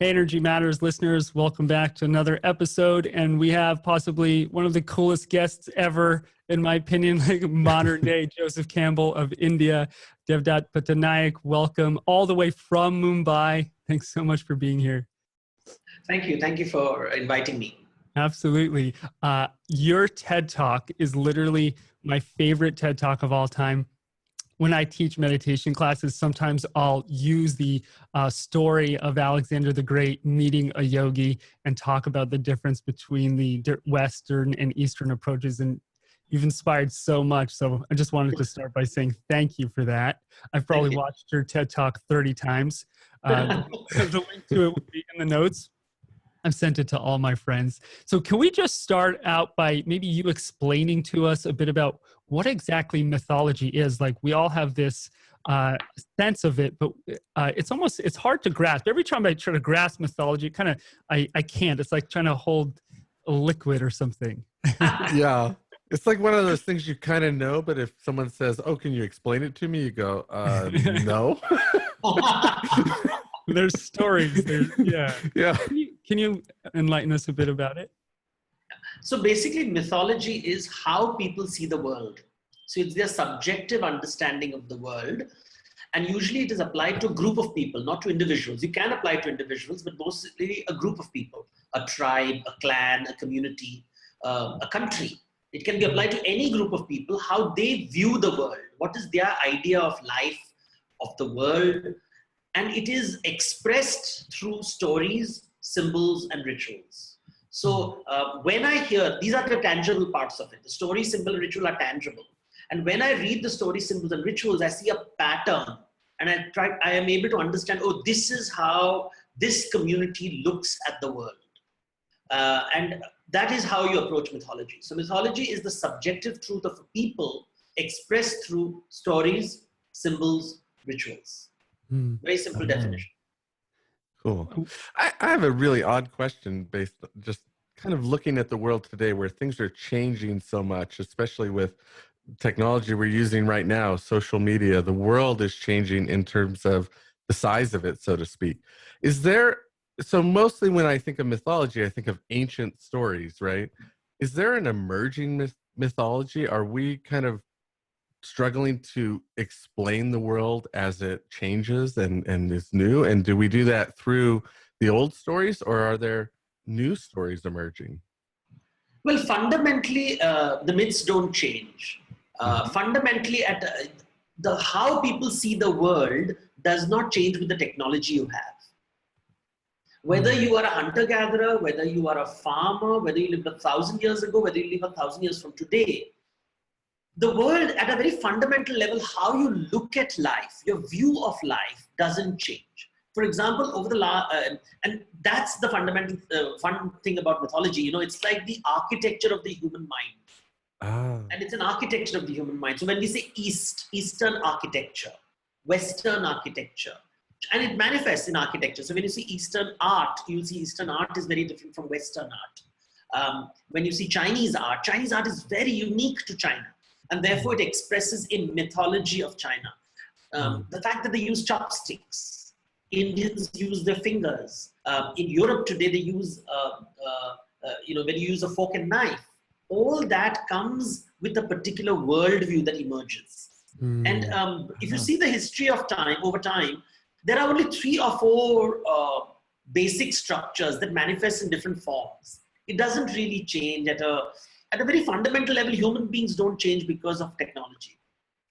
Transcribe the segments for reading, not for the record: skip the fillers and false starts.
Hey, Energy Matters listeners, welcome back to another episode. And we have possibly one of the coolest guests ever, in my opinion, like modern day Joseph Campbell of India. Devdutt Pattanaik, welcome all the way from Mumbai. Thanks so much for being here. Thank you. Thank you for inviting me. Absolutely. Your TED Talk is literally my favorite TED Talk of all time. When I teach meditation classes, sometimes I'll use the story of Alexander the Great meeting a yogi and talk about the difference between the Western and Eastern approaches. And you've inspired so much. So I just wanted to start by saying thank you for that. I've probably watched your TED Talk 30 times. The link to it will be in the notes. I've sent it to all my friends. So can we just start out by maybe you explaining to us a bit about what exactly mythology is? Like, we all have this sense of it, but it's hard to grasp. Every time I try to grasp mythology, I can't. It's like trying to hold a liquid or something. Yeah. It's like one of those things you kind of know, but if someone says, "Oh, can you explain it to me?" You go, "No." There's stories. Yeah. Can you enlighten us a bit about it? So basically, mythology is how people see the world. So it's their subjective understanding of the world. And usually it is applied to a group of people, not to individuals. You can apply to individuals, but mostly a group of people, a tribe, a clan, a community, a country. It can be applied to any group of people, how they view the world. What is their idea of life, of the world? And it is expressed through stories, symbols, and rituals. So when I hear, these are the tangible parts of it. The story, symbol, and ritual are tangible. And when I read the story, symbols, and rituals, I see a pattern. And I am able to understand, oh, this is how this community looks at the world. And that is how you approach mythology. So mythology is the subjective truth of a people expressed through stories, symbols, rituals. Very simple definition. Cool. I have a really odd question based just kind of looking at the world today where things are changing so much, especially with technology we're using right now, social media. The world is changing in terms of the size of it, so to speak. So mostly when I think of mythology, I think of ancient stories, right? Is there an emerging mythology? Are we kind of struggling to explain the world as it changes and is new? And do we do that through the old stories, or are there new stories emerging? Well, fundamentally, the myths don't change. Fundamentally, how people see the world does not change with the technology you have. Whether you are a hunter-gatherer, whether you are a farmer, whether you lived 1,000 years ago, whether you live 1,000 years from today, the world at a very fundamental level, how you look at life, your view of life doesn't change. For example, and that's the fundamental fun thing about mythology. You know, it's like the architecture of the human mind. And it's an architecture of the human mind. So when we say Eastern architecture, Western architecture, and it manifests in architecture. So when you see Eastern art, you'll see Eastern art is very different from Western art. When you see Chinese art is very unique to China. And therefore, it expresses a mythology of China. The fact that they use chopsticks, Indians use their fingers. In Europe today, they use, when you use a fork and knife, all that comes with a particular worldview that emerges. And if you see the history of time, over time, there are only 3 or 4 basic structures that manifest in different forms. It doesn't really change at a very fundamental level. Human beings don't change because of technology.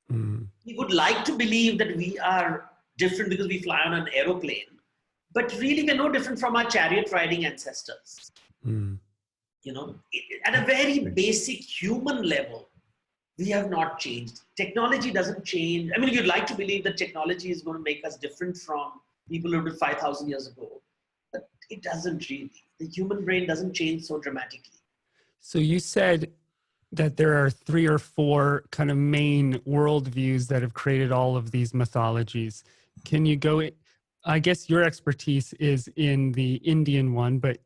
We would like to believe that we are different because we fly on an aeroplane, but really we're no different from our chariot riding ancestors. You know, at a very basic human level, we have not changed. Technology doesn't change. I mean, you'd like to believe that technology is going to make us different from people who lived 5,000 years ago, but it doesn't really. The human brain doesn't change so dramatically. So you said that there are 3 or 4 kind of main worldviews that have created all of these mythologies. Can you go, I guess your expertise is in the Indian one, but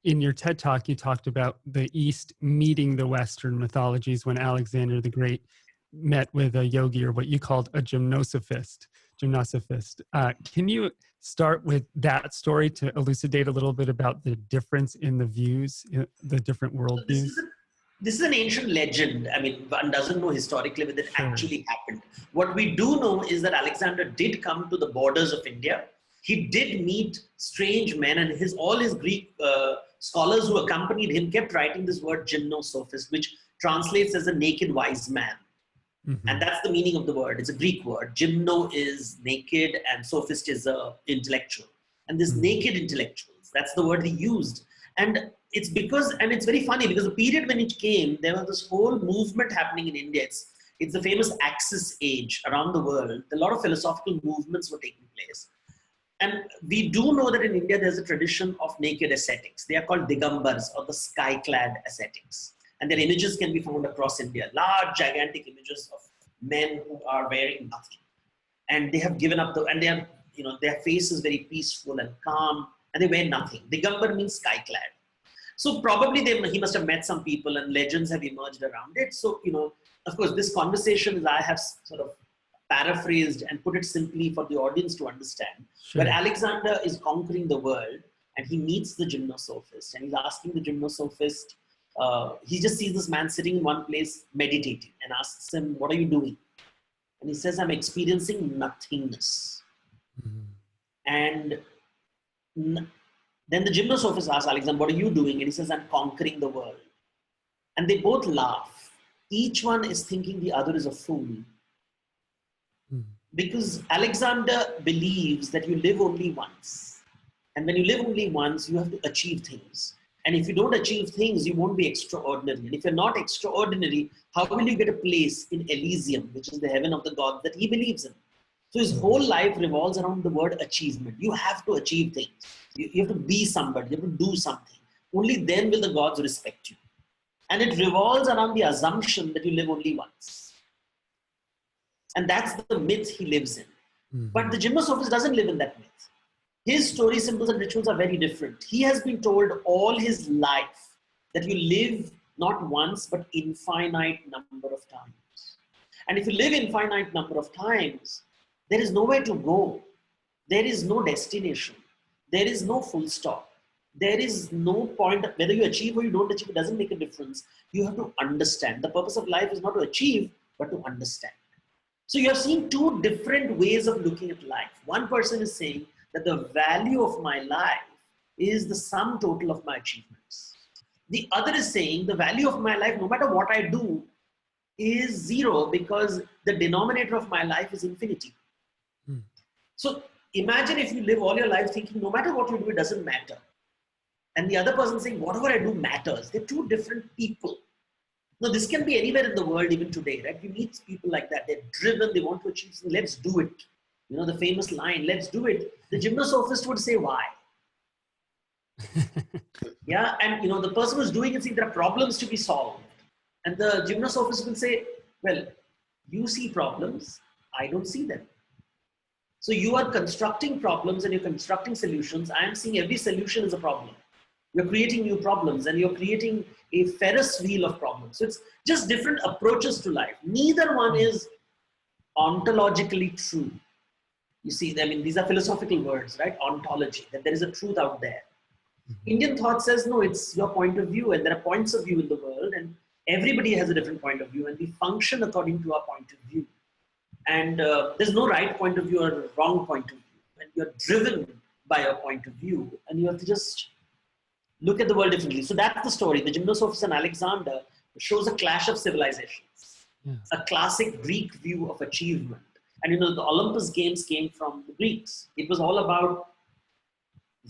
in your TED Talk, you talked about the East meeting the Western mythologies when Alexander the Great met with a yogi, or what you called a Gymnosophist. Gymnosophist. Can you start with that story to elucidate a little bit about the difference in the views, the different worldviews? This is an ancient legend. I mean, one doesn't know historically whether it actually happened. What we do know is that Alexander did come to the borders of India. He did meet strange men, and all his Greek scholars who accompanied him kept writing this word Gymnosophist, which translates as a naked wise man. Mm-hmm. And that's the meaning of the word. It's a Greek word. Gymno is naked and sophist is intellectual. And this naked intellectuals, that's the word he used. And it's very funny because the period when it came, there was this whole movement happening in India. It's the famous Axis age around the world. A lot of philosophical movements were taking place. And we do know that in India, there's a tradition of naked ascetics. They are called Digambars, or the sky-clad ascetics. And their images can be found across India. Large, gigantic images of men who are wearing nothing. And they have given up their face is very peaceful and calm, and they wear nothing. Digambar means sky-clad. So probably he must have met some people, and legends have emerged around it. So, of course, this conversation I have sort of paraphrased and put it simply for the audience to understand. Sure. Where Alexander is conquering the world, and he meets the Gymnosophist, and he's asking the Gymnosophist, he just sees this man sitting in one place meditating and asks him, what are you doing? And he says, I'm experiencing nothingness. Mm-hmm. And then the Gymnosophist asks Alexander, what are you doing? And he says, I'm conquering the world. And they both laugh. Each one is thinking the other is a fool. Mm-hmm. Because Alexander believes that you live only once. And when you live only once, you have to achieve things. And if you don't achieve things, you won't be extraordinary. And if you're not extraordinary, how will you get a place in Elysium, which is the heaven of the gods that he believes in? So his whole life revolves around the word achievement. You have to achieve things. You have to be somebody. You have to do something. Only then will the gods respect you. And it revolves around the assumption that you live only once. And that's the myth he lives in. Mm-hmm. But the Gymnosophist doesn't live in that myth. His story symbols and rituals are very different. He has been told all his life that you live not once, but infinite number of times. And if you live infinite number of times, there is nowhere to go. There is no destination. There is no full stop. There is no point, whether you achieve or you don't achieve, it doesn't make a difference. You have to understand. The purpose of life is not to achieve, but to understand. So you're seeing two different ways of looking at life. One person is saying that the value of my life is the sum total of my achievements. The other is saying the value of my life, no matter what I do, is zero because the denominator of my life is infinity. Hmm. So imagine if you live all your life thinking no matter what you do, it doesn't matter. And the other person saying whatever I do matters. They're two different people. Now this can be anywhere in the world even today, right? You meet people like that. They're driven, they want to achieve something. Let's do it. The famous line, let's do it. The Gymnosophist would say, why? Yeah, and the person who's doing it saying there are problems to be solved. And the Gymnosophist will say, well, you see problems, I don't see them. So you are constructing problems and you're constructing solutions. I am seeing every solution is a problem. You're creating new problems and you're creating a Ferris wheel of problems. So it's just different approaches to life. Neither one is ontologically true. You see, these are philosophical words, right? Ontology, that there is a truth out there. Mm-hmm. Indian thought says, no, it's your point of view and there are points of view in the world and everybody has a different point of view and we function according to our point of view. And there's no right point of view or wrong point of view. And you're driven by your point of view and you have to just look at the world differently. So that's the story. The Gymnosophist and Alexander shows a clash of civilizations, a classic Greek view of achievement. And the Olympus Games came from the Greeks. It was all about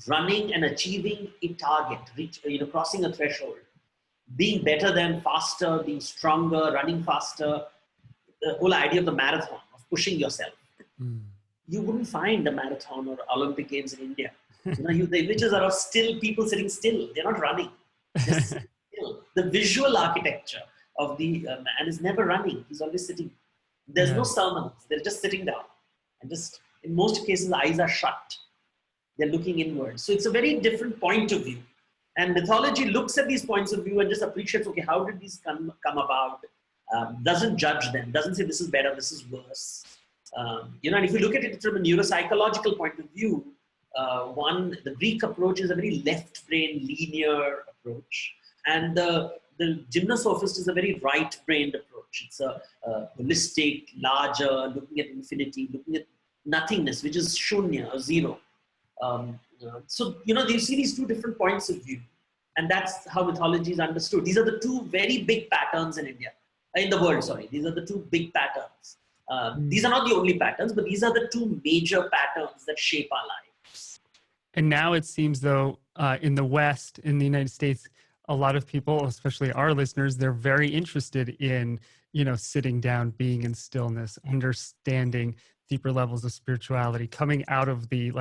running and achieving a target, crossing a threshold, being better than, faster, being stronger, running faster. The whole idea of the marathon, of pushing yourself. Mm. You wouldn't find a marathon or Olympic Games in India. The images are of people sitting still. They're not running. Just still. The visual architecture of the man is never running. He's always sitting. There's no sermons. They're just sitting down. And just, in most cases, the eyes are shut. They're looking inward. So it's a very different point of view. And mythology looks at these points of view and just appreciates, okay, how did these come about? Doesn't judge them. Doesn't say this is better, this is worse. And if you look at it from a neuropsychological point of view, the Greek approach is a very left-brain linear approach, and the Gymnosophist is a very right-brained approach. It's a holistic, larger, looking at infinity, looking at nothingness, which is shunya or zero. So you see these two different points of view, and that's how mythology is understood. These are the two very big patterns in the world. Sorry, these are the two big patterns. These are not the only patterns, but these are the two major patterns that shape our lives. And now it seems though, in the West, in the United States, a lot of people, especially our listeners, they're very interested in, sitting down, being in stillness, understanding deeper levels of spirituality, coming out of the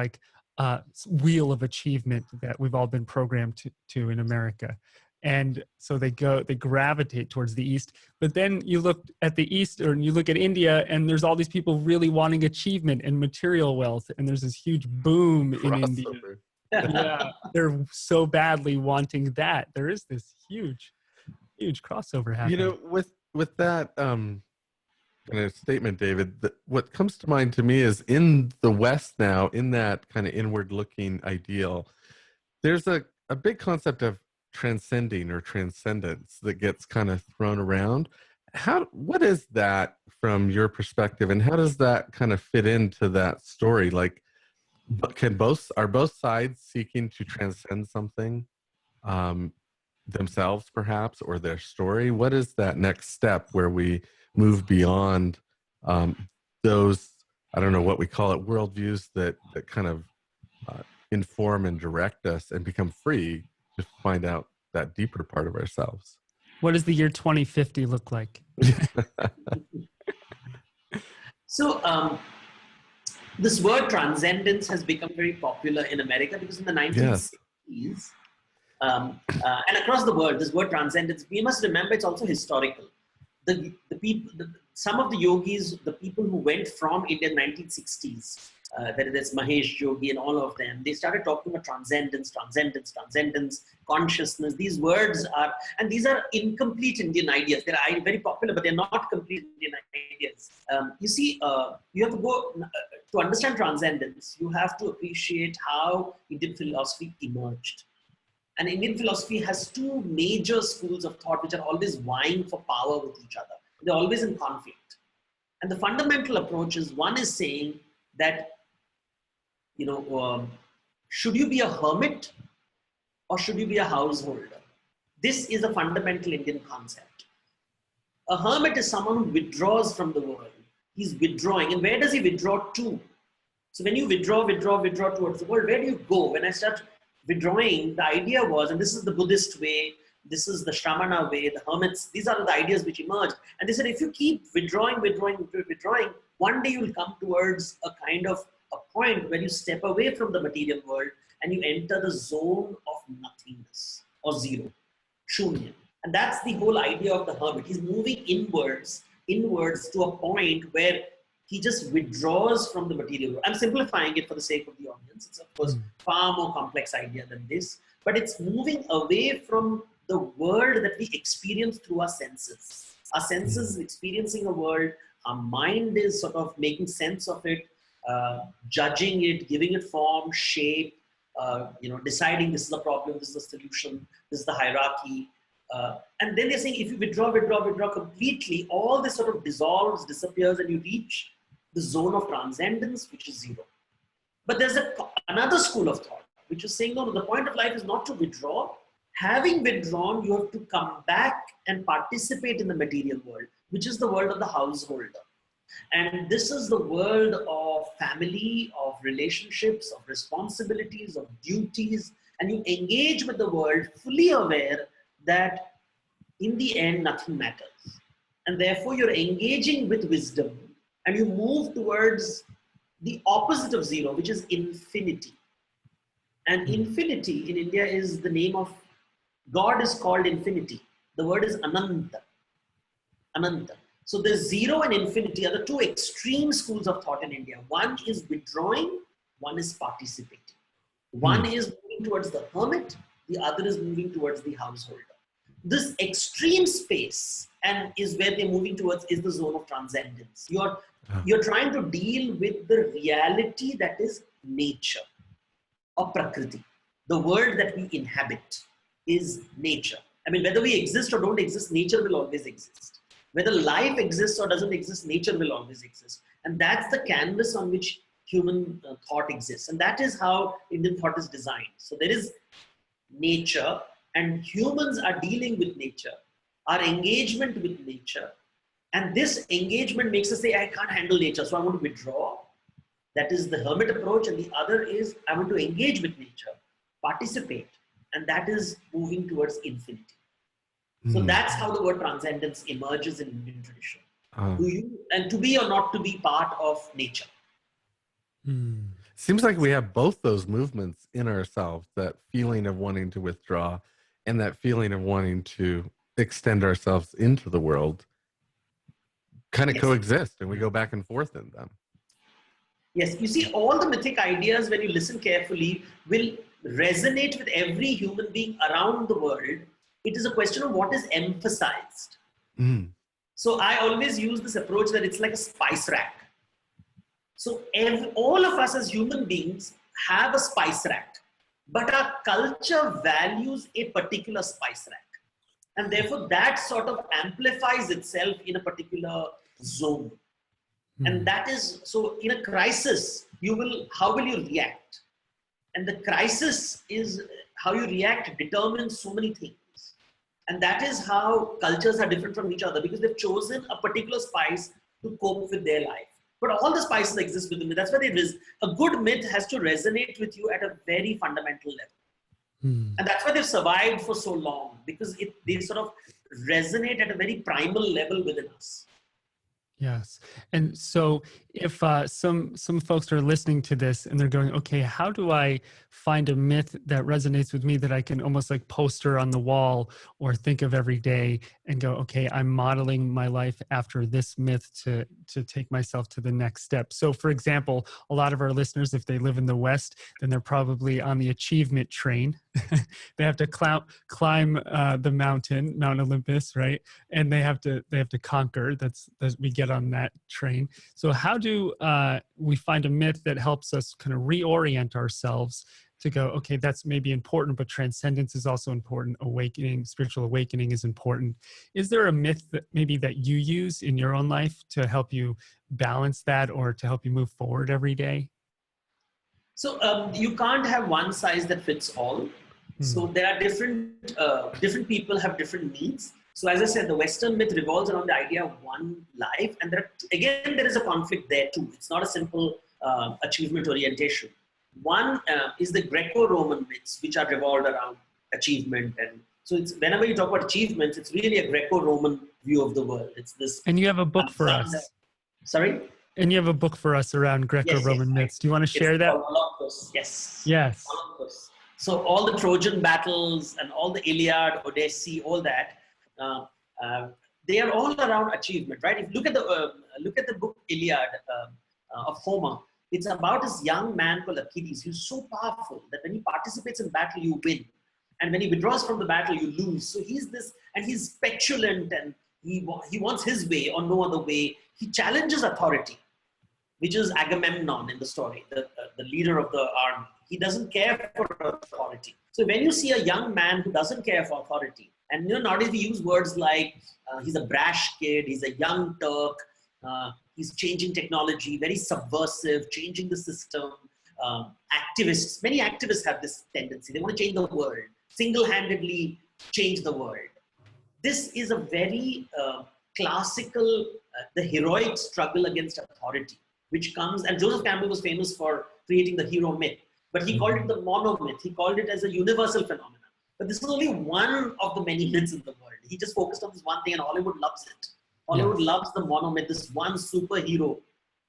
wheel of achievement that we've all been programmed to in America. And so they gravitate towards the East. But then you look at the East, or you look at India, and there's all these people really wanting achievement and material wealth. And there's this huge boom in India. Yeah, they're so badly wanting that. There is this huge crossover happening. With that kind of statement, David, what comes to mind to me is in the West now, in that kind of inward-looking ideal, there's a big concept of transcending or transcendence that gets kind of thrown around. What is that from your perspective, and how does that kind of fit into that story? Like, are both sides seeking to transcend something themselves, perhaps, or their story? What is that next step where we move beyond those, I don't know what we call it, worldviews that kind of inform and direct us, and become free to find out that deeper part of ourselves? What does the year 2050 look like? So this word transcendence has become very popular in America because in the 1960s, and across the world, this word transcendence, we must remember it's also historical. Some of the yogis, the people who went from India in the 1960s, that is Mahesh Yogi and all of them, they started talking about transcendence, consciousness. These words and these are incomplete Indian ideas. They're very popular, but they're not complete Indian ideas. You see, you have to go, to understand transcendence, you have to appreciate how Indian philosophy emerged. And Indian philosophy has two major schools of thought which are always vying for power with each other. They're always in conflict. And the fundamental approach is, one is saying that, should you be a hermit or should you be a householder? This is a fundamental Indian concept. A hermit is someone who withdraws from the world. He's withdrawing. And where does he withdraw to? So when you withdraw towards the world, where do you go? When I start withdrawing, the idea was, and this is the Buddhist way, this is the Shramana way, the hermits, these are the ideas which emerged. And they said, if you keep withdrawing, one day you'll come towards a kind of a point where you step away from the material world and you enter the zone of nothingness or zero, shunya. And that's the whole idea of the hermit. He's moving inwards to a point where he just withdraws from the material world. I'm simplifying it for the sake of the audience. It's of course far more complex idea than this, but it's moving away from the world that we experience through our senses. Our senses experiencing a world, our mind is sort of making sense of it, judging it, giving it form, shape, deciding this is a problem, this is a solution, this is the hierarchy. And then they're saying if you withdraw completely, all this sort of dissolves, disappears, and you reach the zone of transcendence, which is zero. But there's another school of thought, which is saying, no, the point of life is not to withdraw. Having withdrawn, you have to come back and participate in the material world, which is the world of the householder. And this is the world of family, of relationships, of responsibilities, of duties. And you engage with the world fully aware that in the end, nothing matters. And therefore, you're engaging with wisdom and you move towards the opposite of zero, which is infinity. And infinity in India is the name of God, is called infinity. The word is Ananta. Ananta. So the zero and infinity are the two extreme schools of thought in India. One is withdrawing, one is participating. One is moving towards the hermit, the other is moving towards the householder. This extreme space and is where they're moving towards, is the zone of transcendence. You're trying to deal with the reality that is nature or prakriti. The world that we inhabit is nature. I mean, whether we exist or don't exist, nature will always exist. Whether life exists or doesn't exist, nature will always exist. And that's the canvas on which human thought exists. And that is how Indian thought is designed. So there is nature, and humans are dealing with nature, our engagement with nature. And this engagement makes us say, I can't handle nature, so I want to withdraw. That is the hermit approach. And the other is, I want to engage with nature, participate. And that is moving towards infinity. So that's how the word transcendence emerges in Indian tradition. And to be or not to be part of nature. Seems like we have both those movements in ourselves, that feeling of wanting to withdraw and that feeling of wanting to extend ourselves into the world kind of coexist, and we go back and forth in them. Yes, you see, all the mythic ideas, when you listen carefully, will resonate with every human being around the world. It is a question of what is emphasized. So I always use this approach that it's like a spice rack. So all of us as human beings have a spice rack, but our culture values a particular spice rack. And therefore that sort of amplifies itself in a particular zone. And that is, so in a crisis, how will you react? And the crisis is how you react determines so many things. And that is how cultures are different from each other, because they've chosen a particular spice to cope with their life. But all the spices exist within it. That's why a good myth has to resonate with you at a very fundamental level. And that's why they've survived for so long, because they sort of resonate at a very primal level within us. Yes. And so if some folks are listening to this and they're going, okay, how do I find a myth that resonates with me that I can almost like poster on the wall or think of every day and go, okay, I'm modeling my life after this myth to take myself to the next step. So for example, a lot of our listeners, if they live in the West, then they're probably on the achievement train. They have to climb the mountain, Mount Olympus, right? And they have to conquer. That's we get on that train. So how do we find a myth that helps us kind of reorient ourselves to go, okay, that's maybe important, but transcendence is also important. Spiritual awakening is important. Is there a myth that maybe that you use in your own life to help you balance that or to help you move forward every day? So you can't have one size that fits all. So there are different people have different needs. So as I said, the Western myth revolves around the idea of one life. And there is a conflict there too. It's not a simple achievement orientation. One is the Greco-Roman myths, which are revolved around achievement. And so whenever you talk about achievements, it's really a Greco-Roman view of the world. It's this. And you have a book for us. Sorry? And you have a book for us around Greco-Roman myths. Do you want to share that? Yes. Yes. So all the Trojan battles and all the Iliad, Odyssey, all that, they are all around achievement, right? If you look at the book Iliad of Homer, it's about this young man called Achilles. He's so powerful that when he participates in battle, you win. And when he withdraws from the battle, you lose. So he's this, and he's petulant, and he wants his way or no other way. He challenges authority, which is Agamemnon in the story, the leader of the army. He doesn't care for authority. So when you see a young man who doesn't care for authority, and nowadays we use words like he's a brash kid, he's a young Turk, he's changing technology, very subversive, changing the system. Activists, many activists have this tendency. They want to change the world, single-handedly change the world. This is a very classical, the heroic struggle against authority, which comes, and Joseph Campbell was famous for creating the hero myth, but he called it the monomyth. He called it as a universal phenomenon. But this is only one of the many myths in the world. He just focused on this one thing, and Hollywood loves it. Hollywood loves the monomyth, this one superhero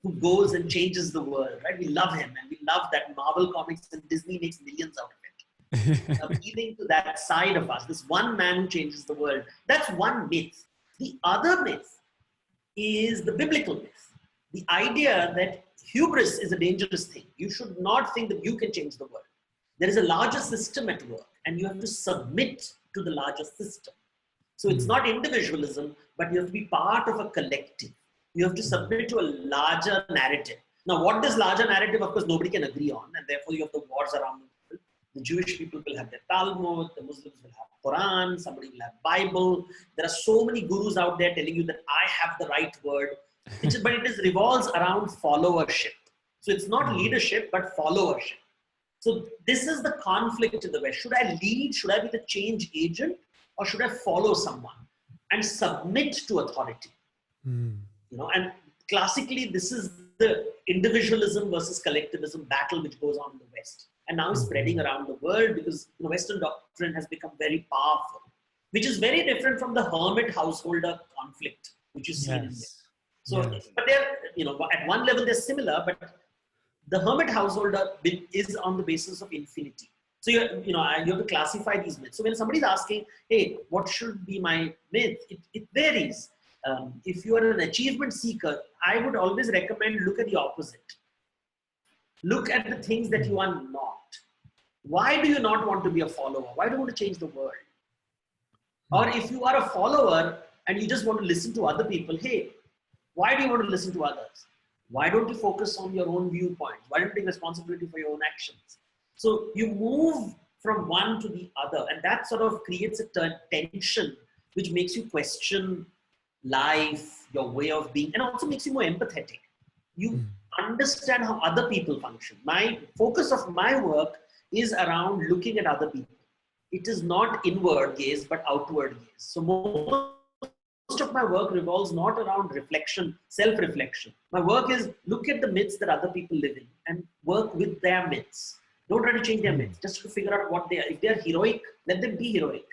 who goes and changes the world, right? We love him, and we love that Marvel Comics and Disney makes millions out of it. Appealing to that side of us, this one man who changes the world. That's one myth. The other myth is the biblical myth. The idea that hubris is a dangerous thing. You should not think that you can change the world. There is a larger system at work, and you have to submit to the larger system. So it's not individualism, but you have to be part of a collective. You have to submit to a larger narrative. Now, what this larger narrative, of course, nobody can agree on, and therefore you have the wars around the world. The Jewish people will have their Talmud, the Muslims will have Quran, somebody will have Bible. There are so many gurus out there telling you that I have the right word, but it revolves around followership. So it's not leadership, but followership. So this is the conflict in the West. Should I lead? Should I be the change agent? Or should I follow someone and submit to authority? And classically, this is the individualism versus collectivism battle which goes on in the West. And now is spreading around the world because Western doctrine has become very powerful, which is very different from the hermit householder conflict, which you see in India. So, but they're, at one level they're similar, but the hermit householder is on the basis of infinity. So you have to classify these myths. So when somebody's asking, hey, what should be my myth? It varies. If you are an achievement seeker, I would always recommend look at the opposite. Look at the things that you are not. Why do you not want to be a follower? Why do you want to change the world? Or if you are a follower and you just want to listen to other people, hey, why do you want to listen to others? Why don't you focus on your own viewpoints? Why don't you take responsibility for your own actions? So you move from one to the other, and that sort of creates a tension which makes you question life, your way of being, and also makes you more empathetic. You understand how other people function. My focus of my work is around looking at other people. It is not inward gaze, but outward gaze. So most of my work revolves not around reflection, self-reflection. My work is look at the myths that other people live in and work with their myths. Don't try to change their myths, just to figure out what they are. If they are heroic, let them be heroic.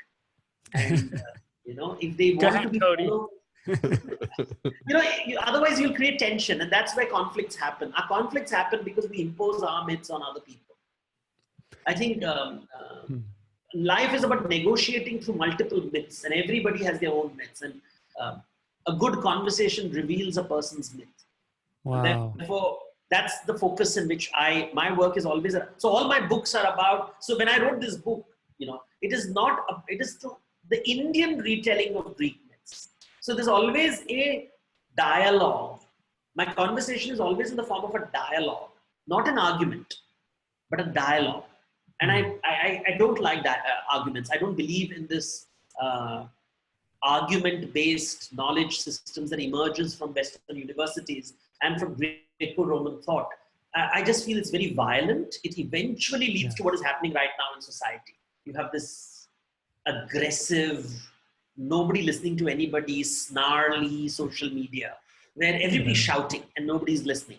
And, if they want to be Cody. Otherwise you'll create tension, and that's where conflicts happen. Our conflicts happen because we impose our myths on other people. I think life is about negotiating through multiple myths, and everybody has their own myths. And a good conversation reveals a person's myth. Wow. Therefore, that's the focus in which my work is always. So all my books are about. So when I wrote this book, it is the Indian retelling of Greek myths. So there's always a dialogue. My conversation is always in the form of a dialogue, not an argument, but a dialogue. And I don't like that arguments. I don't believe in this argument-based knowledge systems that emerges from Western universities and from Greco-Roman thought. I just feel it's very violent. It eventually leads to what is happening right now in society. You have this aggressive, nobody listening to anybody, snarly social media where everybody's shouting and nobody's listening.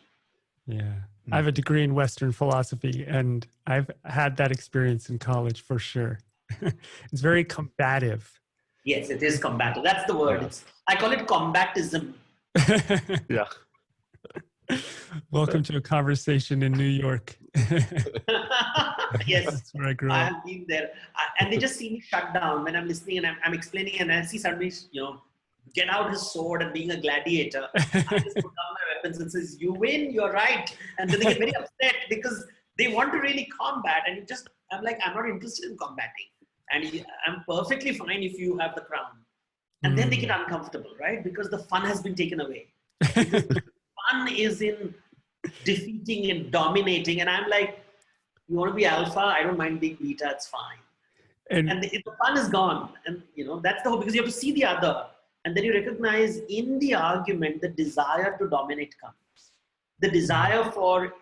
Yeah. I have a degree in Western philosophy, and I've had that experience in college for sure. It's very combative. Yes, it is combative. That's the word. I call it combatism. Yeah. Welcome to a conversation in New York. Yes, that's where I grew I up. have been there. And they just see me shut down when I'm listening and I'm explaining, and I see somebody, get out his sword and being a gladiator. I just put down my weapons and says, you win, you're right. And then they get very upset because they want to really combat. And I'm like, I'm not interested in combating. And I'm perfectly fine if you have the crown. And then they get uncomfortable, right? Because the fun has been taken away. Because the fun is in defeating and dominating. And I'm like, you want to be alpha? I don't mind being beta. It's fine. And the fun is gone. And, that's the whole, because you have to see the other. And then you recognize in the argument, the desire to dominate comes. The desire for,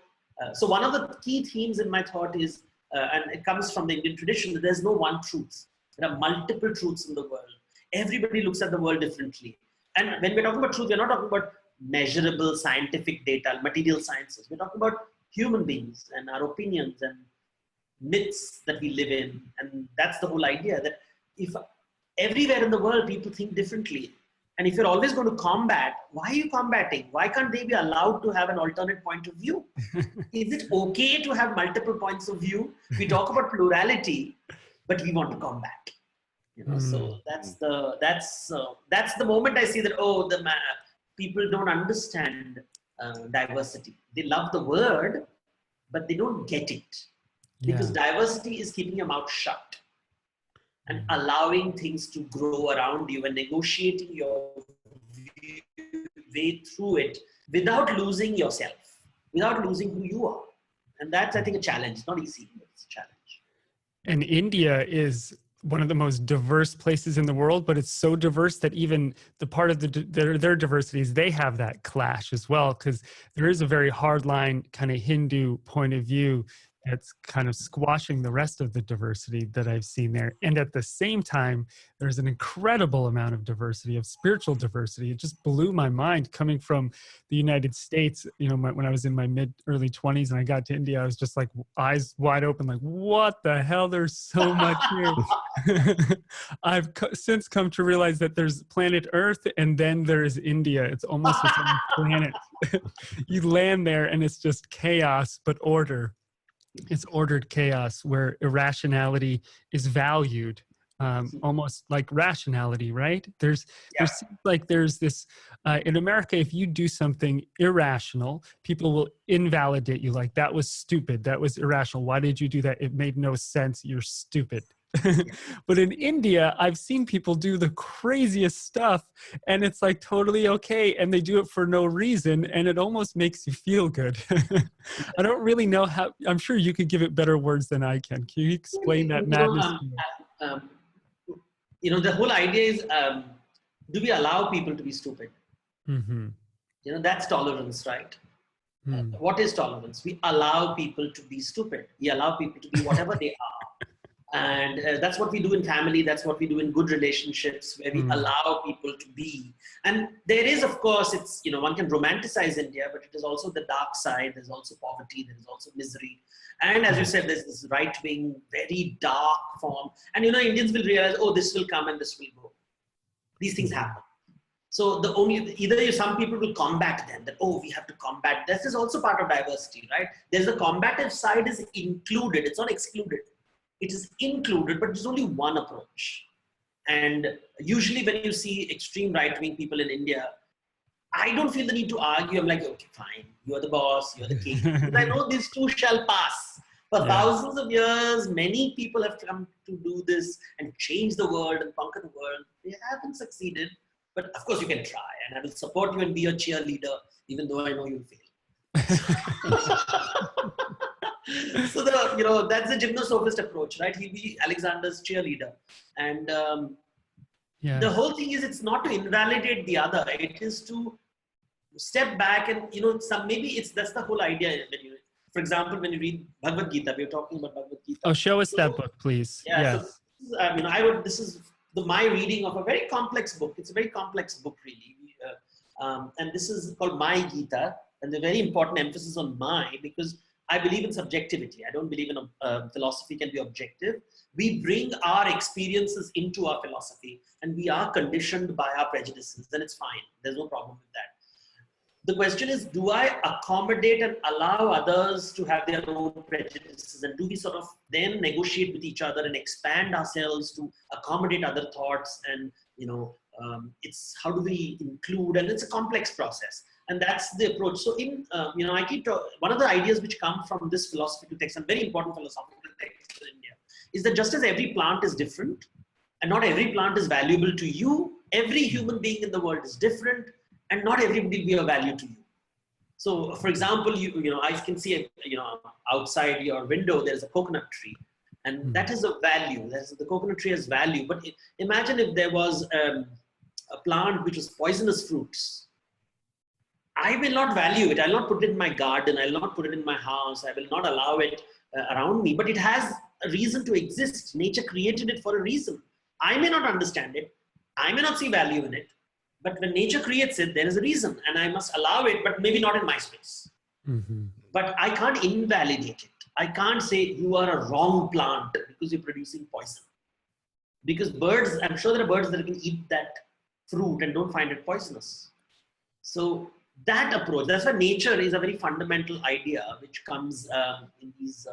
so one of the key themes in my thought is, and it comes from the Indian tradition, that there's no one truth. There are multiple truths in the world. Everybody looks at the world differently. And when we're talking about truth, we're not talking about measurable scientific data, material sciences. We're talking about human beings and our opinions and myths that we live in. And that's the whole idea, that if everywhere in the world people think differently, and if you're always going to combat, why are you combating? Why can't they be allowed to have an alternate point of view? Is it okay to have multiple points of view? We talk about plurality, but we want to combat. So that's the moment I see that people don't understand diversity. They love the word, but they don't get it because diversity is keeping your mouth shut. and allowing things to grow around you and negotiating your way through it without losing yourself, without losing who you are. And that's, I think, a challenge. It's not easy, but it's a challenge. And India is one of the most diverse places in the world, but it's so diverse that even the part of their diversity is they have that clash as well, because there is a very hardline kind of Hindu point of view that's kind of squashing the rest of the diversity that I've seen there. And at the same time, there's an incredible amount of diversity, of spiritual diversity. It just blew my mind coming from the United States. You know, when I was in my early 20s and I got to India, I was just like eyes wide open, like, what the hell? There's so much here. I've since come to realize that there's planet Earth and then there's India. It's almost the same planet. You land there and it's just chaos, but order. It's ordered chaos where irrationality is valued, almost like rationality, right? There's this, in America, if you do something irrational, people will invalidate you. Like, that was stupid. That was irrational. Why did you do that? It made no sense. You're stupid. But in India, I've seen people do the craziest stuff and it's like totally okay. And they do it for no reason. And it almost makes you feel good. I don't really know how, I'm sure you could give it better words than I can. Can you explain that madness? The whole idea is, do we allow people to be stupid? Mm-hmm. That's tolerance, right? What is tolerance? We allow people to be stupid. We allow people to be whatever they are. And that's what we do in family. That's what we do in good relationships, where we allow people to be. And there is, of course, it's, one can romanticize India, but it is also the dark side. There's also poverty. There's also misery. And as you said, there's this right-wing, very dark form. And, Indians will realize, oh, this will come and this will go. These things happen. So some people will combat them, that, oh, we have to combat. This is also part of diversity, right? There's the combative side is included. It's not excluded. It is included, but there's only one approach. And usually when you see extreme right-wing people in India, I don't feel the need to argue. I'm like, okay, fine. You're the boss. You're the king. But I know these too shall pass. For thousands of years, many people have come to do this and change the world and conquer the world. They haven't succeeded. But of course you can try. And I will support you and be your cheerleader, even though I know you'll fail. So that's the Gymnosophist approach, right? He'll be Alexander's cheerleader. And the whole thing is, it's not to invalidate the other. It is to step back and, that's the whole idea. For example, when you read Bhagavad Gita, we were talking about Bhagavad Gita. Oh, show us that book, please. Yeah. So, this is my reading of a very complex book. It's a very complex book, really. And this is called My Gita. And the very important emphasis on my, because I believe in subjectivity. I don't believe in philosophy can be objective. We bring our experiences into our philosophy and we are conditioned by our prejudices, and it's fine. There's no problem with that. The question is, do I accommodate and allow others to have their own prejudices? And do we sort of then negotiate with each other and expand ourselves to accommodate other thoughts? And, it's how do we include, and it's a complex process. And that's the approach. So one of the ideas which come from this philosophical text, and very important philosophical text in India, is that just as every plant is different and not every plant is valuable to you, every human being in the world is different and not everybody will be of value to you. So for example, I can see, outside your window, there's a coconut tree, and that is a value. The coconut tree has value. But imagine if there was a plant which was poisonous fruits. I will not value it. I'll not put it in my garden. I'll not put it in my house. I will not allow it around me. But it has a reason to exist. Nature created it for a reason. I may not understand it. I may not see value in it. But when nature creates it, there is a reason. And I must allow it, but maybe not in my space. Mm-hmm. But I can't invalidate it. I can't say you are a wrong plant because you're producing poison. Because birds, I'm sure there are birds that can eat that fruit and don't find it poisonous. So that approach, that's why nature is a very fundamental idea which comes in these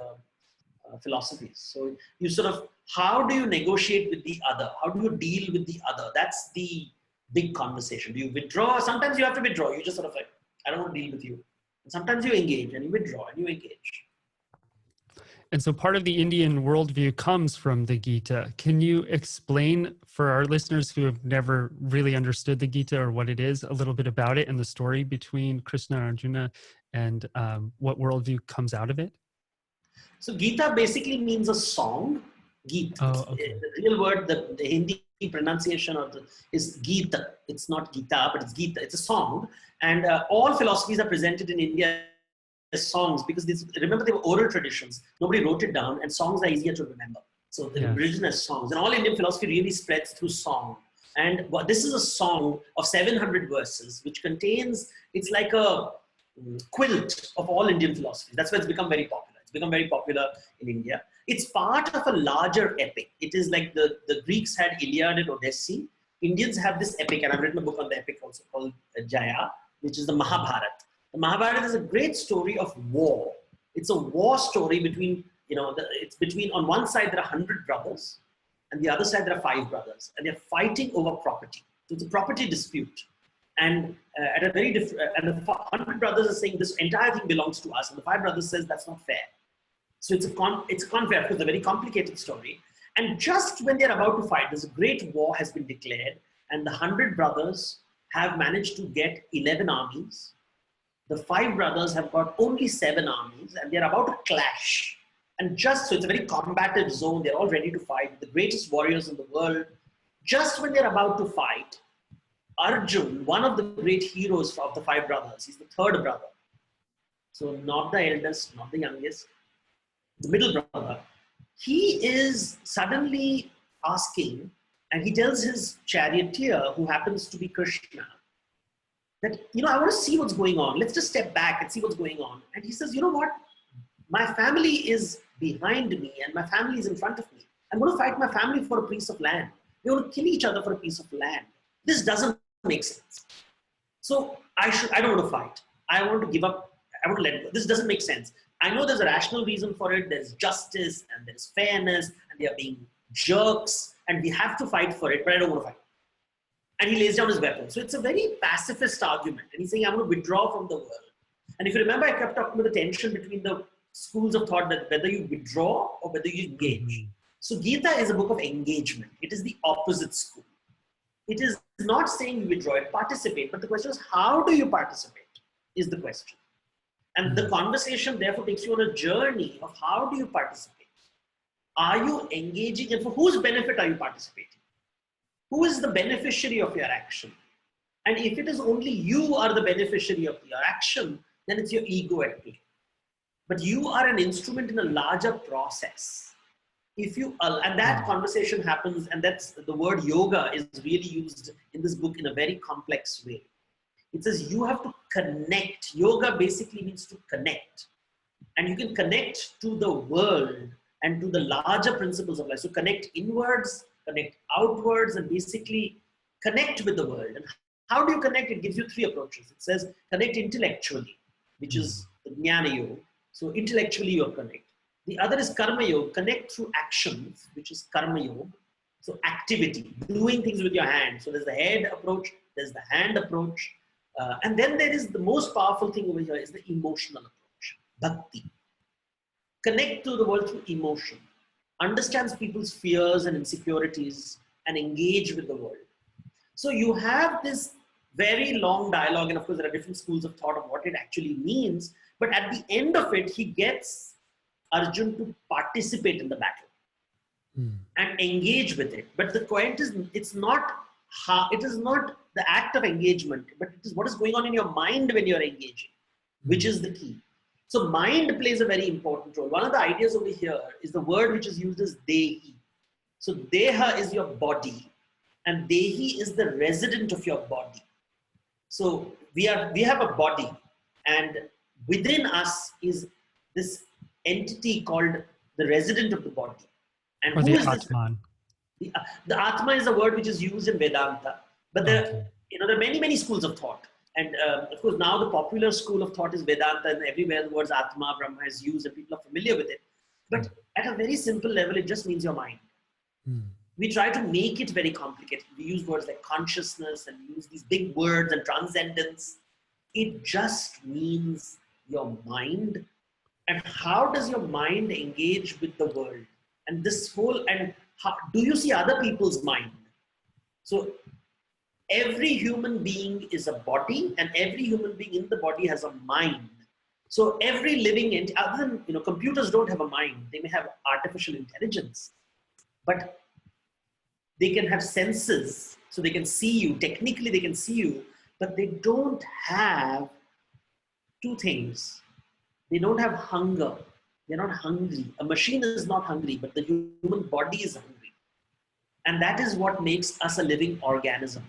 philosophies. So you sort of, how do you negotiate with the other? How do you deal with the other? That's the big conversation. Do you withdraw? Sometimes you have to withdraw. You just sort of like, I don't want to deal with you. And sometimes you engage and you withdraw and you engage. And so part of the Indian worldview comes from the Gita. Can you explain for our listeners who have never really understood the Gita or what it is, a little bit about it and the story between Krishna and Arjuna, and what worldview comes out of it? So Gita basically means a song. Geet. Oh, okay. The real word, the Hindi pronunciation is Gita. It's not Gita, but it's Gita. It's a song. And all philosophies are presented in India as songs because remember, they were oral traditions. Nobody wrote it down, and songs are easier to remember. So they're written as songs. And all Indian philosophy really spreads through song. And this is a song of 700 verses, which contains, it's like a quilt of all Indian philosophy. That's why it's become very popular. It's become very popular in India. It's part of a larger epic. It is like the Greeks had Iliad and Odyssey. Indians have this epic, and I've written a book on the epic also called Jaya, which is the Mahabharata. The Mahabharata is a great story of war. It's a war story between, it's between, on one side there are 100 brothers, and the other side there are 5 brothers, and they're fighting over property. So it's a property dispute. And at a very different, and the 100 brothers are saying this entire thing belongs to us, and the 5 brothers says that's not fair. So it's a conflict, because it's a very complicated story. And just when they're about to fight, there's a great war has been declared, and the 100 brothers have managed to get 11 armies. The 5 brothers have got only 7 armies, and they're about to clash. And just so it's a very combative zone, they're all ready to fight, the greatest warriors in the world. Just when they're about to fight, Arjun, one of the great heroes of the 5 brothers, he's the 3rd brother. So not the eldest, not the youngest, the middle brother. He is suddenly asking, and he tells his charioteer, who happens to be Krishna, that, I want to see what's going on. Let's just step back and see what's going on. And he says, you know what? My family is behind me and my family is in front of me. I'm going to fight my family for a piece of land. We're going to kill each other for a piece of land. This doesn't make sense. So I don't want to fight. I want to give up. I want to let it go. This doesn't make sense. I know there's a rational reason for it. There's justice and there's fairness and they are being jerks and we have to fight for it, but I don't want to fight. And he lays down his weapon. So it's a very pacifist argument. And he's saying, I'm going to withdraw from the world. And if you remember, I kept talking about the tension between the schools of thought, that whether you withdraw or whether you engage. Mm-hmm. So Gita is a book of engagement. It is the opposite school. It is not saying you withdraw it, participate. But the question is, how do you participate is the question. And the conversation therefore takes you on a journey of how do you participate? Are you engaging, and for whose benefit are you participating? Who is the beneficiary of your action? And if it is only you are the beneficiary of your action, then it's your ego at play. But you are an instrument in a larger process. And that conversation happens, and that's the word yoga is really used in this book in a very complex way. It says you have to connect. Yoga basically means to connect. And you can connect to the world and to the larger principles of life. So connect inwards, connect outwards, and basically connect with the world. And how do you connect? It gives you 3 approaches. It says connect intellectually, which is the Jnana Yoga. So intellectually you connect. The other is Karma Yoga, connect through actions, which is Karma Yoga. So activity, doing things with your hand. So there's the head approach, there's the hand approach. And then there is the most powerful thing over here is the emotional approach, bhakti. Connect to the world through emotion. Understands people's fears and insecurities and engage with the world. So you have this very long dialogue, and of course there are different schools of thought of what it actually means, but at the end of it, he gets Arjun to participate in the battle and engage with it. But the point is, it is not the act of engagement, but it is what is going on in your mind when you're engaging, which is the key. So mind plays a very important role. One of the ideas over here is the word which is used as dehi. So deha is your body and dehi is the resident of your body. So we have a body, and within us is this entity called the resident of the body. And or who the is Atman. The Atma is a word which is used in Vedanta. But there are many schools of thought. And of course, now the popular school of thought is Vedanta, and everywhere the words Atma, Brahma is used and people are familiar with it. But at a very simple level, it just means your mind. We try to make it very complicated. We use words like consciousness and use these big words and transcendence. It just means your mind And how does your mind engage with the world? And this whole, and how, do you see other people's mind? So every human being is a body, and every human being in the body has a mind. So every living entity, other than, you know, computers don't have a mind. They may have artificial intelligence, but they can have senses, so they can see you. Technically, they can see you, but they don't have two things. They don't have hunger. They're not hungry. A machine is not hungry, but the human body is hungry. And that is what makes us a living organism.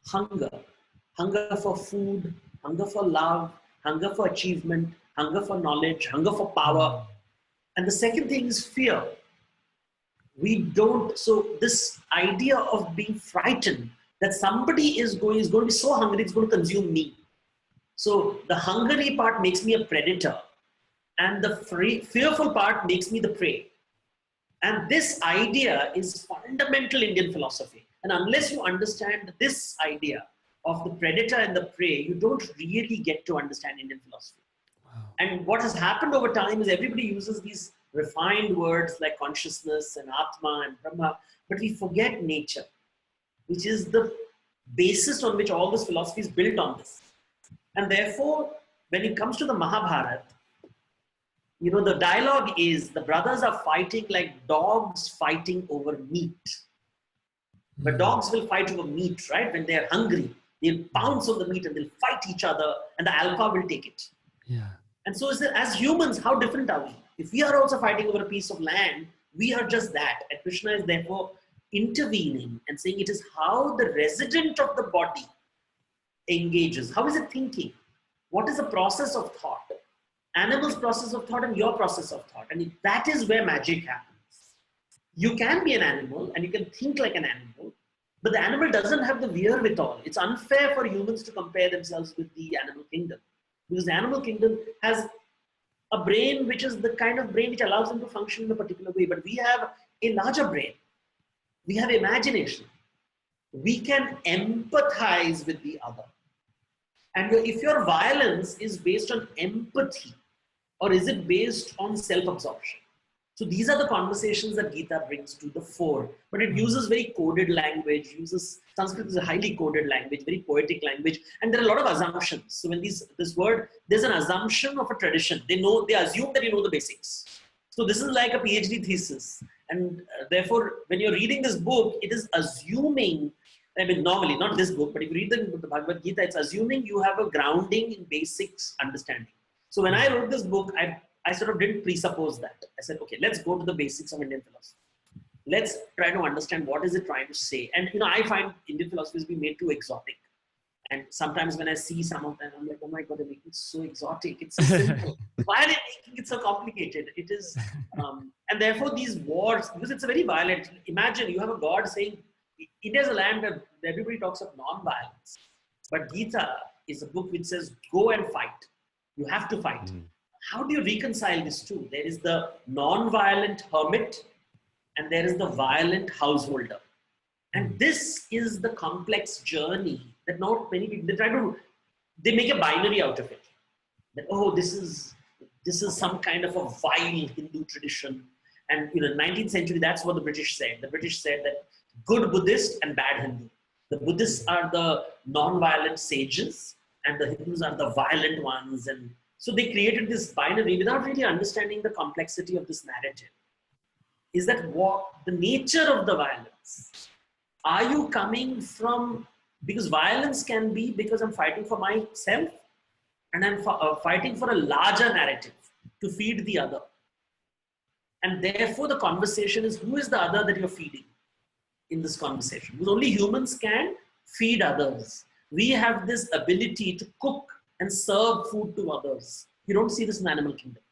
Hunger. Hunger for food, hunger for love, hunger for achievement, hunger for knowledge, hunger for power. And the second thing is fear. We don't, so this idea of being frightened that somebody is going to be so hungry, it's going to consume me. So the hungry part makes me a predator, and the fearful part makes me the prey. And this idea is fundamental Indian philosophy. And unless you understand this idea of the predator and the prey, you don't really get to understand Indian philosophy. Wow. And what has happened over time is everybody uses these refined words like consciousness and Atma and Brahma, but we forget nature, which is the basis on which all this philosophy is built on this. And therefore, when it comes to the Mahabharata, you know, the dialogue is the brothers are fighting like dogs fighting over meat. But dogs will fight over meat, right? When they're hungry, they'll pounce on the meat and they'll fight each other, and the alpha will take it. Yeah. And so, as humans, how different are we? If we are also fighting over a piece of land, we are just that. And Krishna is therefore intervening and saying it is how the resident of the body engages. How is it thinking? What is the process of thought? Animals' process of thought and your process of thought. And that is where magic happens. You can be an animal and you can think like an animal, but the animal doesn't have the wherewithal. It's unfair for humans to compare themselves with the animal kingdom, because the animal kingdom has a brain which is the kind of brain which allows them to function in a particular way. But we have a larger brain. We have imagination. We can empathize with the other. And if your violence is based on empathy, or is it based on self-absorption? So these are the conversations that Gita brings to the fore. But it uses very coded language, Sanskrit is a highly coded language, very poetic language, and there are a lot of assumptions. So when this word, there's an assumption of a tradition. They assume that you know the basics. So this is like a PhD thesis. And therefore, when you're reading this book, it is assuming, I mean, normally, not this book, but if you read the Bhagavad Gita, it's assuming you have a grounding in basics understanding. So when I wrote this book, I sort of didn't presuppose that. I said, okay, let's go to the basics of Indian philosophy. Let's try to understand what is it trying to say. And, you know, I find Indian philosophy has been made too exotic. And sometimes when I see some of them, I'm like, oh my God, they're making it so exotic. It's so simple. Why are they making it so complicated? It is, and therefore these wars, because it's a very violent, imagine you have a God saying, India is a land where everybody talks of non-violence. But Gita is a book which says, go and fight. You have to fight. How do you reconcile these two? There is the non-violent hermit and there is the violent householder. And this is the complex journey that not many people, they make a binary out of it. That, oh, this is some kind of a vile Hindu tradition. And, you know, 19th century, that's what the British said. The British said that good Buddhist and bad Hindu. The Buddhists are the non-violent sages and the Hindus are the violent ones. And so they created this binary without really understanding the complexity of this narrative. Is that what the nature of the violence? Are you coming from, because violence can be because I'm fighting for myself and I'm fighting for a larger narrative to feed the other. And therefore the conversation is, who is the other that you're feeding in this conversation? Because only humans can feed others. We have this ability to cook and serve food to others. You don't see this in animal kingdom.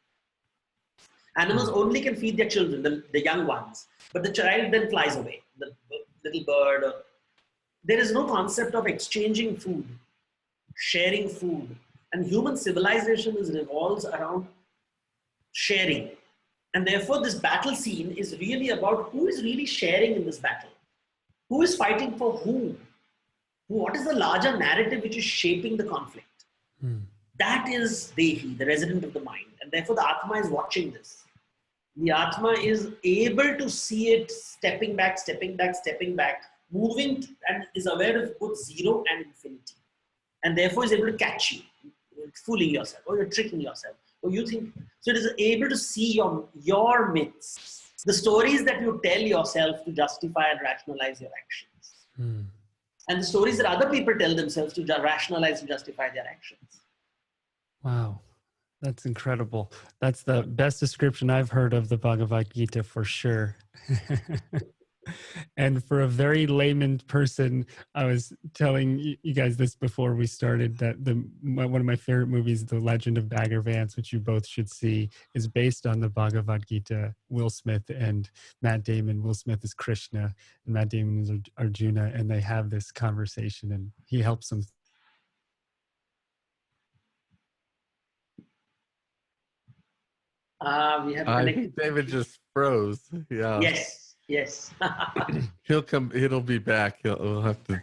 Animals only can feed their children, the young ones, but the child then flies away, the little bird. There is no concept of exchanging food, sharing food. And human civilization revolves around sharing. And therefore this battle scene is really about who is really sharing in this battle. Who is fighting for whom? What is the larger narrative which is shaping the conflict? that is Dehi, the resident of the mind. And therefore the Atma is watching this. The Atma is able to see it stepping back, moving, and is aware of both zero and infinity. And therefore is able to catch you, fooling yourself, or you're tricking yourself, or you think. So it is able to see your myths, the stories that you tell yourself to justify and rationalize your actions. And the stories that other people tell themselves to rationalize and justify their actions. Wow. That's incredible. That's the best description I've heard of the Bhagavad Gita for sure. And for a very layman person, I was telling you guys this before we started, that one of my favorite movies, The Legend of Bagger Vance, which you both should see, is based on the Bhagavad Gita. Will Smith and Matt Damon. Will Smith is Krishna and Matt Damon is Arjuna, and they have this conversation and he helps them. We have I think David just froze. Yeah. Yes. He'll come. It'll be back. We'll have to.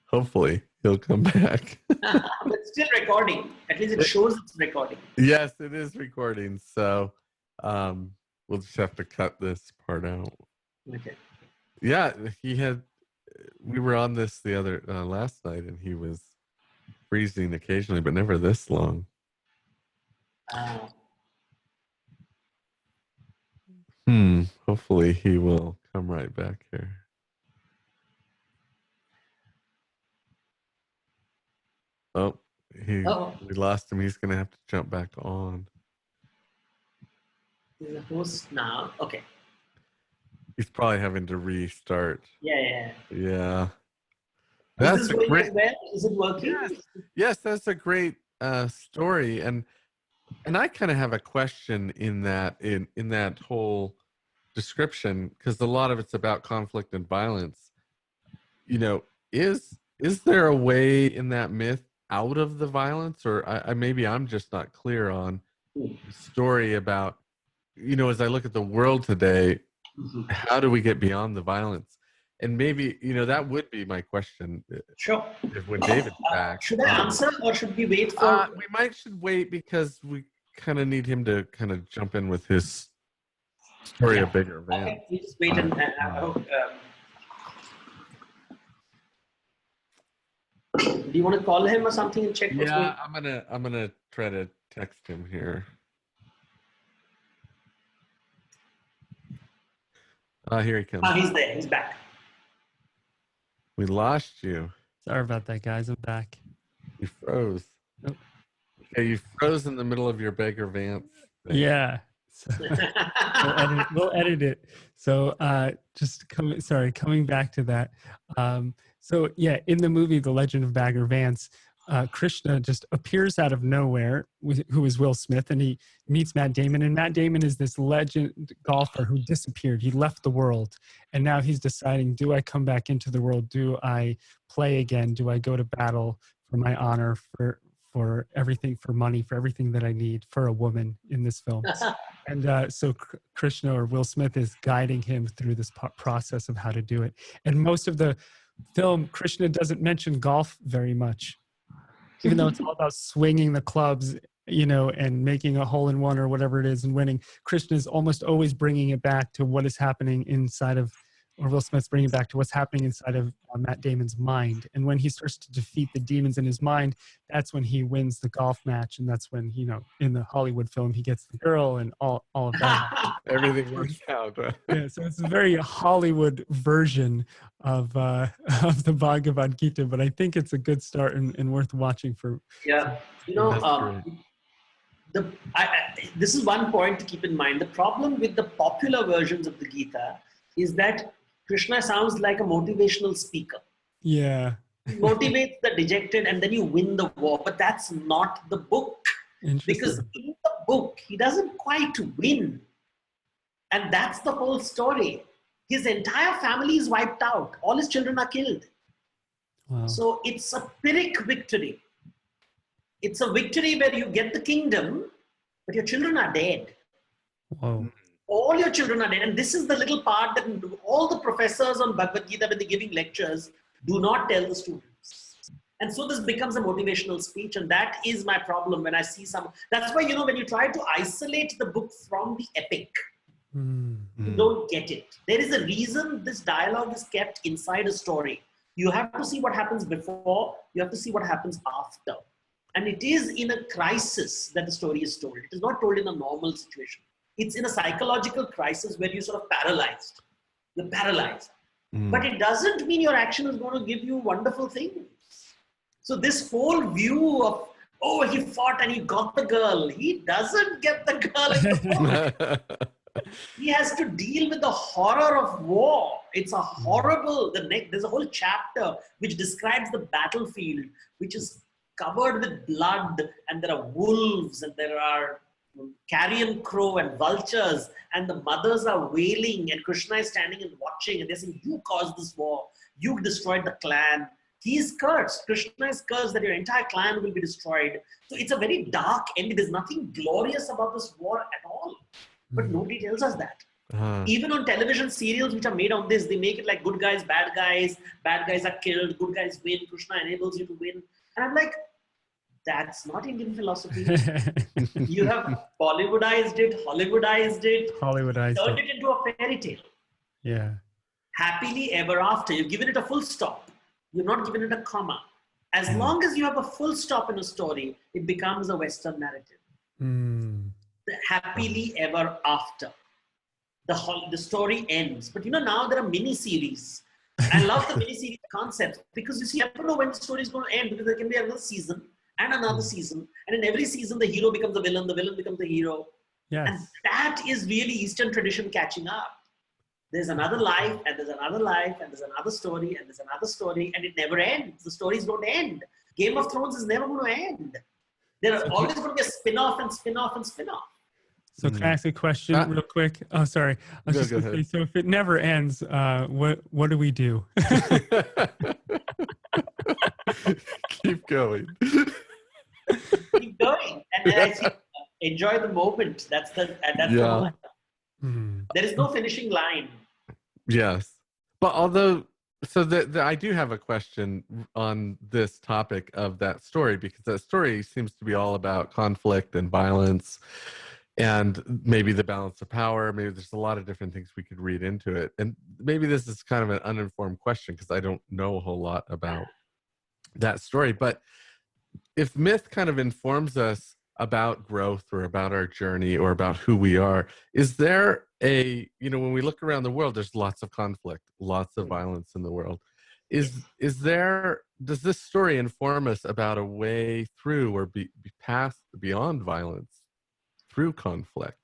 Hopefully, he'll come back. But still recording. At least it shows it's recording. Yes, it is recording. So, we'll just have to cut this part out. Okay. Yeah, we were on this the other last night, and he was freezing occasionally, but never this long. Hopefully he will come right back here. Oh, we lost him. He's going to have to jump back on. He's a host now. Okay. He's probably having to restart. Yeah. That's is this great. Well? Is it working? Yes, that's a great story, and I kind of have a question in that whole description, because a lot of it's about conflict and violence. You know, is there a way in that myth out of the violence, or I maybe I'm just not clear on the story about, as I look at the world today, how do we get beyond the violence? And maybe, that would be my question. Sure. When David's back. Should I answer, or should we wait for... We should wait, because we kind of need him to kind of jump in with his story of bigger van. Okay, we just wait and do you want to call him or something and check? Yeah, I'm gonna try to text him here. Here he comes. He's there. He's back. We lost you. Sorry about that, guys. I'm back. You froze. Oh. Okay, you froze in the middle of your Beggar Vance thing. Yeah. So, we'll edit it. So coming back to that. So yeah, in the movie The Legend of Bagger Vance, Krishna just appears out of nowhere, who is Will Smith, and he meets Matt Damon. And Matt Damon is this legend golfer who disappeared. He left the world, and now he's deciding, do I come back into the world? Do I play again? Do I go to battle for my honor, for everything, for money, for everything that I need, for a woman in this film? And so Krishna, or Will Smith, is guiding him through this process of how to do it. And most of the film, Krishna doesn't mention golf very much, even though it's all about swinging the clubs, and making a hole-in-one or whatever it is and winning. Krishna is almost always bringing it back to what is happening inside of, or Will Smith's bringing it back to what's happening inside of Matt Damon's mind. And when he starts to defeat the demons in his mind, that's when he wins the golf match. And that's when, in the Hollywood film, he gets the girl and all of that. Everything works out. Yeah, so it's a very Hollywood version of the Bhagavad Gita, but I think it's a good start and worth watching for. Yeah, this is one point to keep in mind. The problem with the popular versions of the Gita is that Krishna sounds like a motivational speaker. Yeah. He motivates the dejected and then you win the war. But that's not the book. Because in the book, he doesn't quite win. And that's the whole story. His entire family is wiped out. All his children are killed. Wow. So it's a Pyrrhic victory. It's a victory where you get the kingdom, but your children are dead. Whoa. All your children are dead. And this is the little part that all the professors on Bhagavad Gita, when they're giving lectures, do not tell the students. And so this becomes a motivational speech, and that is my problem when I see some. That's why, when you try to isolate the book from the epic, you don't get it. There is a reason this dialogue is kept inside a story. You have to see what happens before, you have to see what happens after. And it is in a crisis that the story is told. It is not told in a normal situation. It's in a psychological crisis where you're sort of paralyzed. You're paralyzed. But it doesn't mean your action is going to give you wonderful things. So this whole view of, oh, he fought and he got the girl. He doesn't get the girl in the book. He has to deal with the horror of war. It's a horrible, there's a whole chapter which describes the battlefield, which is covered with blood, and there are wolves, and there are carrion crow and vultures, and the mothers are wailing, and Krishna is standing and watching, and they're saying, you caused this war. You destroyed the clan. He is cursed. Krishna is cursed that your entire clan will be destroyed. So it's a very dark end. There's nothing glorious about this war at all. But nobody tells us that. Even on television serials which are made on this, they make it like good guys are killed, good guys win, Krishna enables you to win. And I'm like, that's not Indian philosophy. You have Bollywoodized it, Hollywoodized it, turned it into a fairy tale. Yeah. Happily ever after. You've given it a full stop. You're not given it a comma. As long as you have a full stop in a story, it becomes a Western narrative. The happily ever after. The story ends. But now there are mini-series. I love the mini-series concept because you never know when the story is going to end, because there can be another season and another season. And in every season, the hero becomes the villain becomes the hero. Yes. And that is really Eastern tradition catching up. There's another life, and there's another life, and there's another story, and there's another story, and it never ends. The stories don't end. Game of Thrones is never going to end. There are always going to be a spin-off and spin-off and spin-off. So can I ask a question real quick? Oh, sorry. I was just going to say, so if it never ends, what do we do? Keep going. Keep going. And I think, enjoy the moment. That's the moment. There is no finishing line. Yes. But I do have a question on this topic of that story, because that story seems to be all about conflict and violence, and maybe the balance of power. Maybe there's a lot of different things we could read into it. And maybe this is kind of an uninformed question because I don't know a whole lot about that story. But if myth kind of informs us about growth or about our journey or about who we are, is there when we look around the world, there's lots of conflict, lots of violence in the world. Does this story inform us about a way through or be past, beyond violence, through conflict,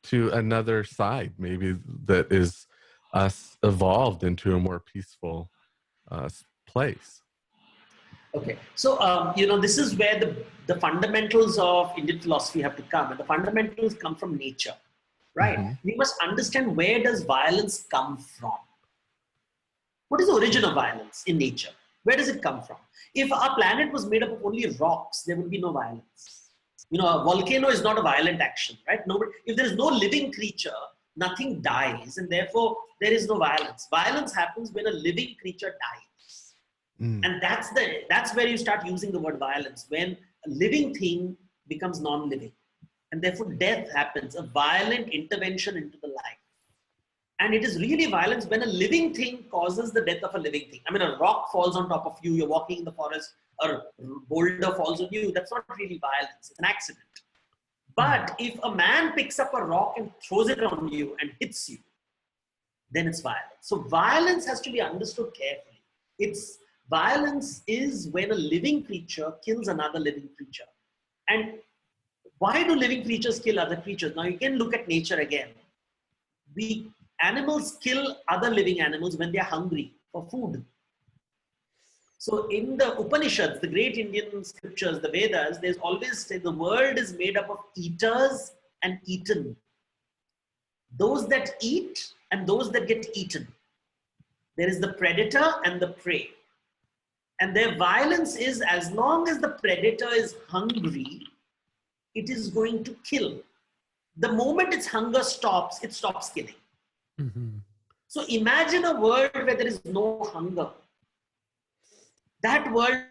to another side, maybe that is us evolved into a more peaceful place? Okay, so this is where the fundamentals of Indian philosophy have to come, and the fundamentals come from nature, right? We must understand, where does violence come from? What is the origin of violence in nature? Where does it come from? If our planet was made up of only rocks, there would be no violence. A volcano is not a violent action, right? If there is no living creature, nothing dies, and therefore there is no violence. Violence happens when a living creature dies. And that's where you start using the word violence, when a living thing becomes non-living. And therefore death happens, a violent intervention into the life. And it is really violence when a living thing causes the death of a living thing. I mean, a rock falls on top of you, you're walking in the forest, or a boulder falls on you. That's not really violence, it's an accident. But if a man picks up a rock and throws it on you and hits you, then it's violence. So violence has to be understood carefully. Violence is when a living creature kills another living creature. And why do living creatures kill other creatures? Now you can look at nature again. Animals kill other living animals when they're hungry for food. So in the Upanishads, the great Indian scriptures, the Vedas, there's always said the world is made up of eaters and eaten. Those that eat and those that get eaten. There is the predator and the prey. And their violence is, as long as the predator is hungry, it is going to kill. The moment its hunger stops, it stops killing. So imagine a world where there is no hunger. That world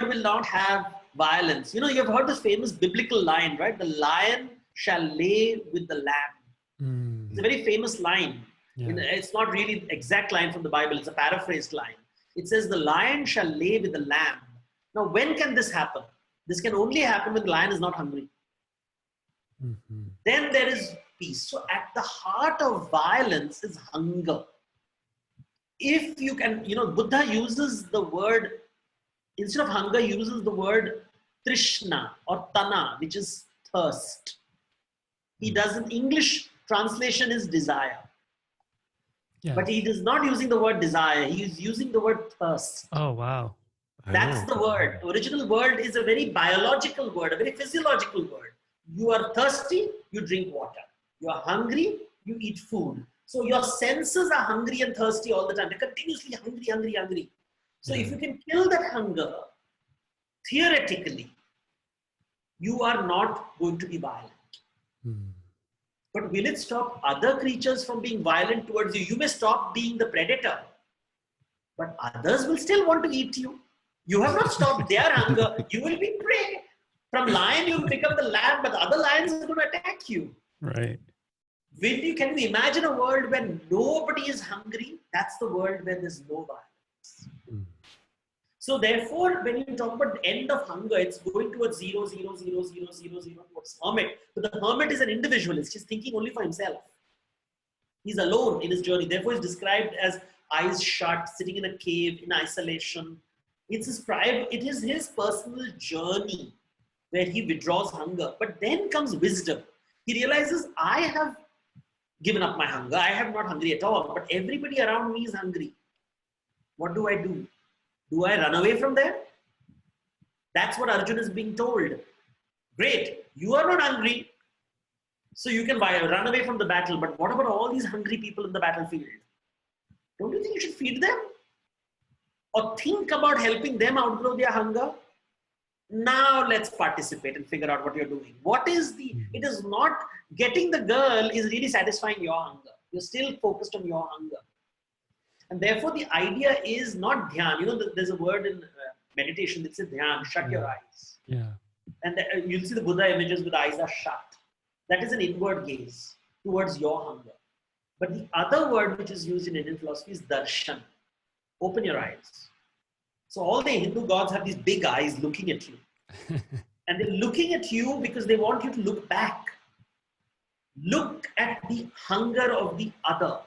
will not have violence. You know, you've heard this famous biblical line, right? The lion shall lay with the lamb. It's a very famous line. Yeah. It's not really exact line from the Bible. It's a paraphrased line. It says, the lion shall lay with the lamb. Now, when can this happen? This can only happen when the lion is not hungry. Then there is peace. So at the heart of violence is hunger. If you can, you know, Buddha uses the word, instead of hunger, uses the word trishna or tana, which is thirst. He doesn't, English translation is desire. Yeah. But he is not using the word desire. He is using the word thirst. Oh, wow. That's the word. The original word is a very biological word, a very physiological word. You are thirsty, you drink water. You are hungry, you eat food. So your senses are hungry and thirsty all the time. They're continuously hungry, hungry, hungry. So if you can kill that hunger, theoretically, you are not going to be violent. But will it stop other creatures from being violent towards you? You may stop being the predator, but others will still want to eat you. You have not stopped their hunger. You will be prey. From lion, you will become the lamb, but the other lions are going to attack you. Right. Can you imagine a world where nobody is hungry? That's the world where there's no violence. So therefore, when you talk about the end of hunger, it's going towards 0, 0, 0, 0, 0, 0, towards hermit. But the hermit is an individualist. He's thinking only for himself. He's alone in his journey. Therefore, he's described as eyes shut, sitting in a cave, in isolation. It is his personal journey where he withdraws hunger. But then comes wisdom. He realizes, I have given up my hunger. I am not hungry at all. But everybody around me is hungry. What do I do? Do I run away from there? That's what Arjuna is being told. Great, you are not hungry, so you can run away from the battle. But what about all these hungry people in the battlefield? Don't you think you should feed them? Or think about helping them outgrow their hunger? Now let's participate and figure out what you're doing. It is not getting the girl is really satisfying your hunger. You're still focused on your hunger. And therefore, the idea is not dhyan. You know, there's a word in meditation that says dhyan, shut your eyes. Yeah. And you'll see the Buddha images with eyes are shut. That is an inward gaze towards your hunger. But the other word which is used in Indian philosophy is darshan. Open your eyes. So all the Hindu gods have these big eyes looking at you. And they're looking at you because they want you to look back. Look at the hunger of the other.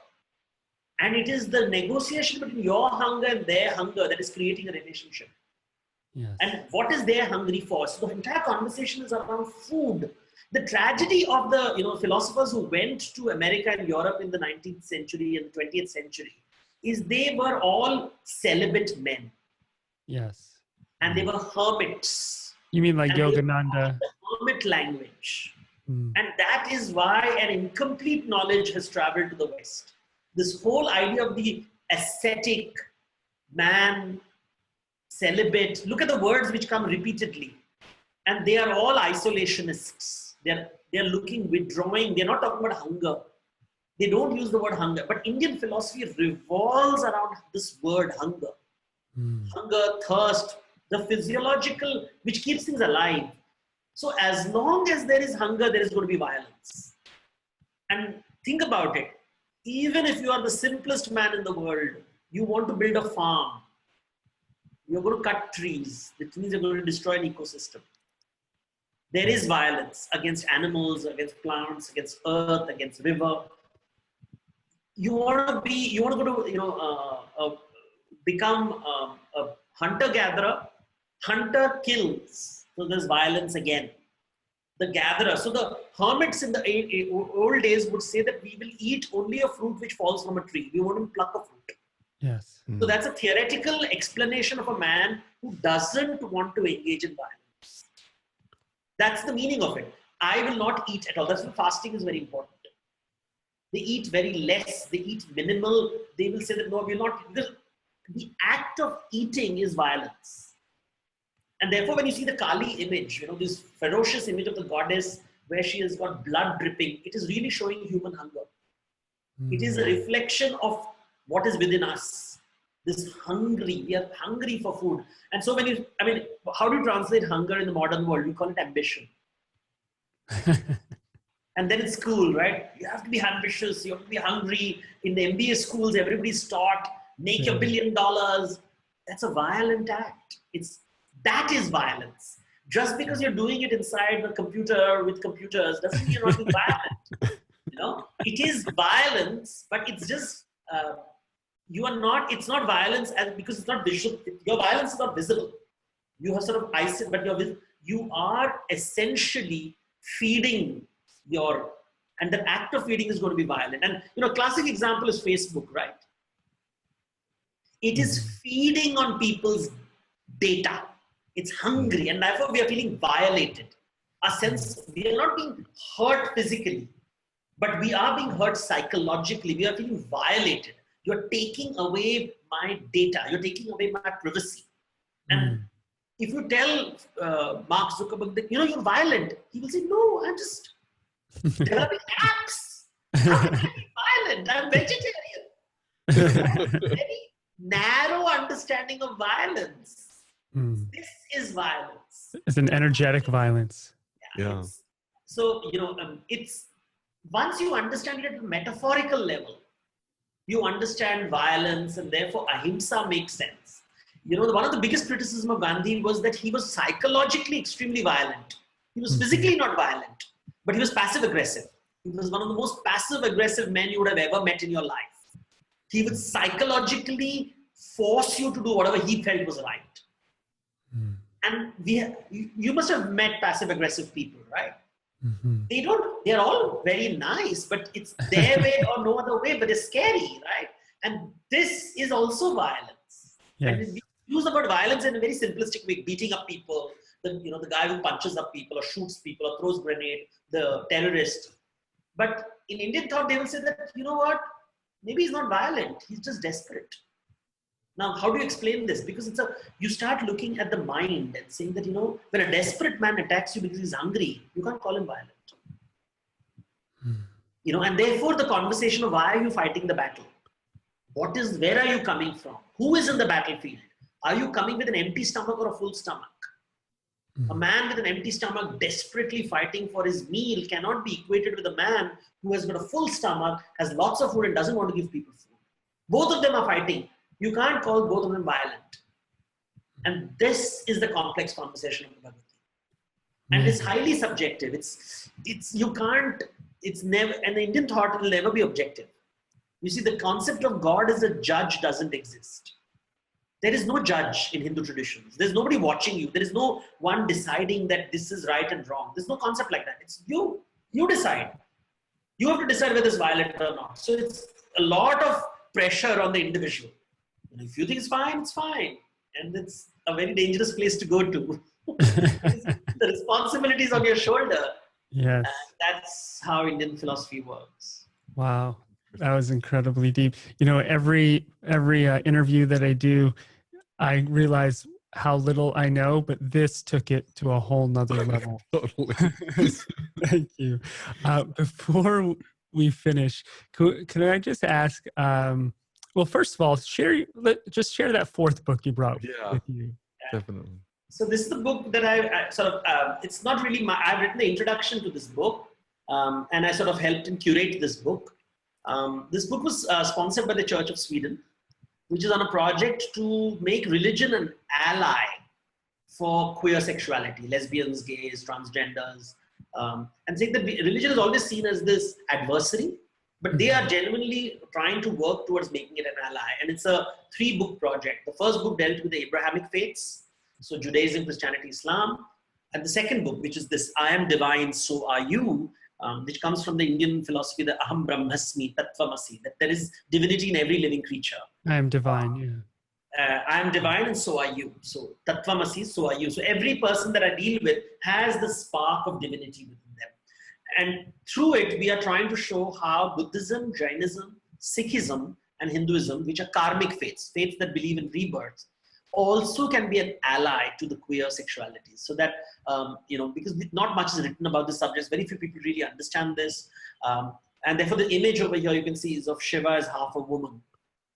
And it is the negotiation between your hunger and their hunger that is creating a relationship. Yes. And what is their hungry for? So the entire conversation is around food. The tragedy of the philosophers who went to America and Europe in the 19th century and 20th century is they were all celibate men. Yes. And they were hermits. You mean like and Yogananda? The hermit language. And that is why an incomplete knowledge has traveled to the West. This whole idea of the ascetic man, celibate, look at the words which come repeatedly. And they are all isolationists. They're withdrawing. They're not talking about hunger. They don't use the word hunger. But Indian philosophy revolves around this word hunger. Hunger, thirst, the physiological, which keeps things alive. So as long as there is hunger, there is going to be violence. And think about it. Even if you are the simplest man in the world, you want to build a farm. You're going to cut trees. That means you're going to destroy an ecosystem. There is violence against animals, against plants, against earth, against river. You want to go to, become a hunter-gatherer. Hunter kills. So there's violence again. The gatherer. So the hermits in the old days would say that we will eat only a fruit which falls from a tree. We won't pluck a fruit. Yes. So that's a theoretical explanation of a man who doesn't want to engage in violence. That's the meaning of it. I will not eat at all. That's why fasting is very important. They eat very less. They eat minimal. They will say that no, we will not. Because the act of eating is violence. And therefore, when you see the Kali image, this ferocious image of the goddess where she has got blood dripping, it is really showing human hunger. It is a reflection of what is within us. This hungry, we are hungry for food. And so how do you translate hunger in the modern world? We call it ambition. And then it's cool, right? You have to be ambitious, you have to be hungry. In the MBA schools, everybody's taught, make your $1 billion. That's a violent act. That is violence. Just because you're doing it inside the computer with computers doesn't mean you're not being violent. You know, it is violence, but it's just, it's not violence because it's not visual. Your violence is not visible. You have sort of isolated, but you are essentially feeding and the act of feeding is going to be violent. And, classic example is Facebook, right? It is feeding on people's data. It's hungry, and therefore we are feeling violated. We are not being hurt physically, but we are being hurt psychologically. We are feeling violated. You're taking away my data. You're taking away my privacy. And if you tell Mark Zuckerberg that, you're violent, he will say, no, I'm just developing apps. How can I be violent? I'm vegetarian. Very narrow understanding of violence. This is violence. It's an energetic violence. Yeah. So, it's once you understand it at a metaphorical level, you understand violence, and therefore ahimsa makes sense. One of the biggest criticism of Gandhi was that he was psychologically extremely violent. He was physically not violent, but he was passive aggressive. He was one of the most passive aggressive men you would have ever met in your life. He would psychologically force you to do whatever he felt was right. And you must have met passive aggressive people, right? They're all very nice, but it's their way or no other way, but it's scary, right? And this is also violence. Yes. And we use the word violence in a very simplistic way, beating up people, the guy who punches up people or shoots people or throws grenade, the terrorist. But in Indian thought, they will say that, maybe he's not violent, he's just desperate. Now, how do you explain this? Because you start looking at the mind and saying that, when a desperate man attacks you because he's hungry, you can't call him violent. And therefore the conversation of why are you fighting the battle? Where are you coming from? Who is in the battlefield? Are you coming with an empty stomach or a full stomach? A man with an empty stomach desperately fighting for his meal cannot be equated with a man who has got a full stomach, has lots of food and doesn't want to give people food. Both of them are fighting. You can't call both of them violent. And this is the complex conversation of the Bhagavad Gita. And it's highly subjective. And the Indian thought will never be objective. You see, the concept of God as a judge doesn't exist. There is no judge in Hindu traditions. There's nobody watching you. There is no one deciding that this is right and wrong. There's no concept like that. It's you. You decide. You have to decide whether it's violent or not. So it's a lot of pressure on the individual. If you think it's fine, it's fine. And it's a very dangerous place to go to. The responsibility is on your shoulder. Yes. And that's how Indian philosophy works. Wow. That was incredibly deep. Every interview that I do, I realize how little I know, but this took it to a whole nother level. Totally. Thank you. Before we finish, can I just ask, well, first of all, share that fourth book you brought with you. Definitely. So this is the book that I sort of, it's not really I've written the introduction to this book, and I sort of helped and curate this book. This book was sponsored by the Church of Sweden, which is on a project to make religion an ally for queer sexuality, lesbians, gays, transgenders, and saying that religion is always seen as this adversary, but they are genuinely trying to work towards making it an ally. And it's a 3-book project. The first book dealt with the Abrahamic faiths, so Judaism, Christianity, Islam. And the second book, which is this I am divine, so are you, which comes from the Indian philosophy, the Aham Brahmasmi, Tattvamasi, that there is divinity in every living creature. I am divine, I am divine and so are you. So Tattvamasi, so are you. So every person that I deal with has the spark of divinity within them. And through it, we are trying to show how Buddhism, Jainism, Sikhism, and Hinduism, which are karmic faiths, faiths that believe in rebirth, also can be an ally to the queer sexuality. So that, because not much is written about this subject, very few people really understand this. And therefore the image over here you can see is of Shiva as half a woman.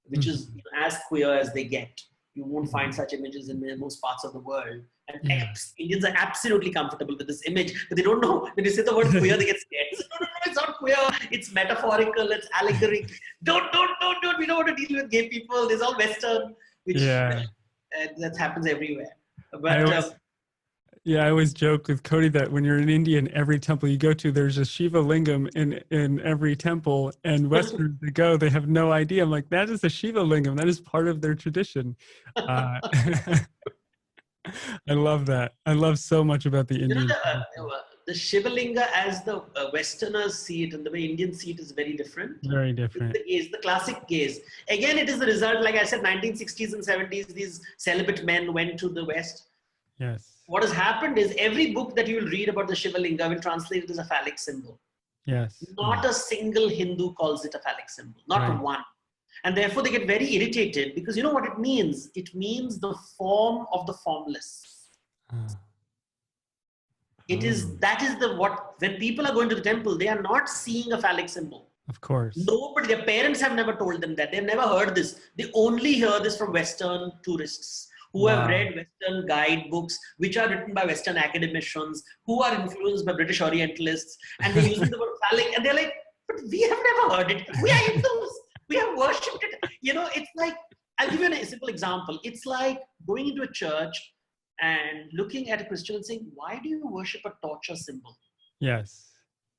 which is as queer as they get. You won't find such images in most parts of the world. And Indians are absolutely comfortable with this image, but they don't know. When you say the word queer, they get scared. They say, no, it's not queer. It's metaphorical. It's allegoric. Don't. We don't want to deal with gay people. There's all Western, which that happens everywhere. But I always joke with Cody that when you're in India, in every temple you go to, there's a Shiva lingam in every temple, and Westerners that go, they have no idea. I'm like, that is a Shiva lingam. That is part of their tradition. I love that. I love so much about the Indian. The Shiva linga, as the Westerners see it and the way Indians see it, is very different. Very different. The classic gaze. Again, it is the result, like I said, 1960s and 70s, these celibate men went to the West. Yes. What has happened is every book that you will read about the Shiva linga will translate it as a phallic symbol. Yes. Not a single Hindu calls it a phallic symbol. Not one. And therefore they get very irritated, because you know what it means? It means the form of the formless. When people are going to the temple, they are not seeing a phallic symbol. Of course. Nobody, their parents have never told them that. They've never heard this. They only hear this from Western tourists who have read Western guidebooks, which are written by Western academicians, who are influenced by British Orientalists, and they're using the word phallic, and they're like, but we have never heard it. We are Hindus. We have worshipped it. It's like, I'll give you a simple example. It's like going into a church and looking at a Christian and saying, why do you worship a torture symbol? Yes.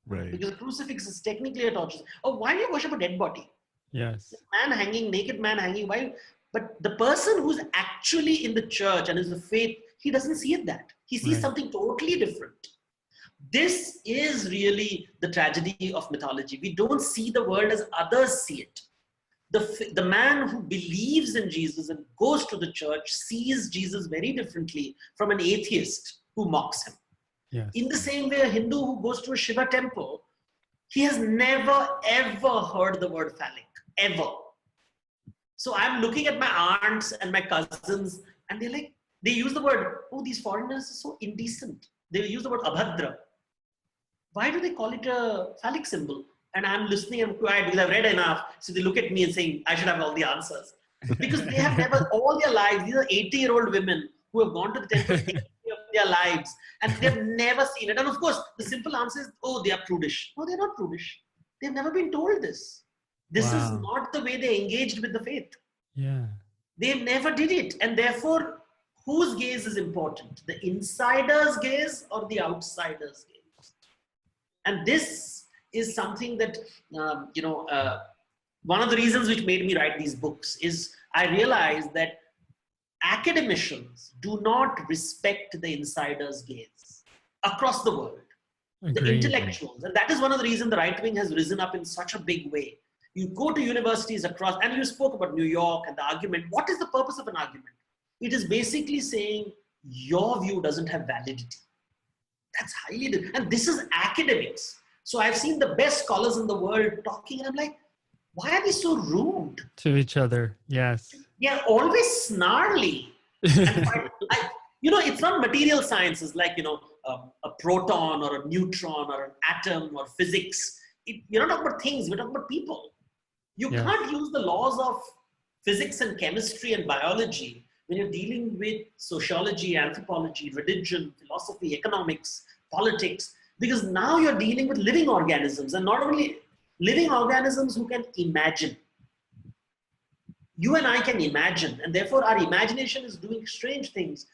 Right. Because a crucifix is technically a torture symbol. Or why do you worship a dead body? Yes. Man hanging, naked man hanging. Why? But the person who's actually in the church and is the faith, he doesn't see it that. He sees something totally different. This is really the tragedy of mythology. We don't see the world as others see it. The man who believes in Jesus and goes to the church sees Jesus very differently from an atheist who mocks him. Yes. In the same way, a Hindu who goes to a Shiva temple, he has never ever heard the word phallic, ever. So I'm looking at my aunts and my cousins, and they use the word, oh, these foreigners are so indecent. They use the word abhadra. Why do they call it a phallic symbol? And I'm listening and quiet because I've read enough. So they look at me and saying, I should have all the answers. Because they have never, all their lives, these are 80-year-old women who have gone to the temple of their lives, and they've never seen it. And of course, the simple answer is, oh, they are prudish. No, they're not prudish. They've never been told this. This is not the way they engaged with the faith. Yeah. They never did it. And therefore, whose gaze is important? The insider's gaze or the outsider's gaze? And this is something that, one of the reasons which made me write these books is I realized that academicians do not respect the insider's gaze across the world. Agreed. The intellectuals. And that is one of the reasons the right wing has risen up in such a big way. You go to universities across, and you spoke about New York and the argument. What is the purpose of an argument? It is basically saying your view doesn't have validity. That's highly, and this is academics. So I've seen the best scholars in the world talking, and I'm like, why are they so rude to each other? Yes. They're always snarly. It's not material sciences like, a proton or a neutron or an atom or physics. You're not talking about things, we're talking about people. You can't use the laws of physics and chemistry and biology when you're dealing with sociology, anthropology, religion, philosophy, economics, politics, because now you're dealing with living organisms, and not only living organisms who can imagine. You and I can imagine, and therefore our imagination is doing strange things.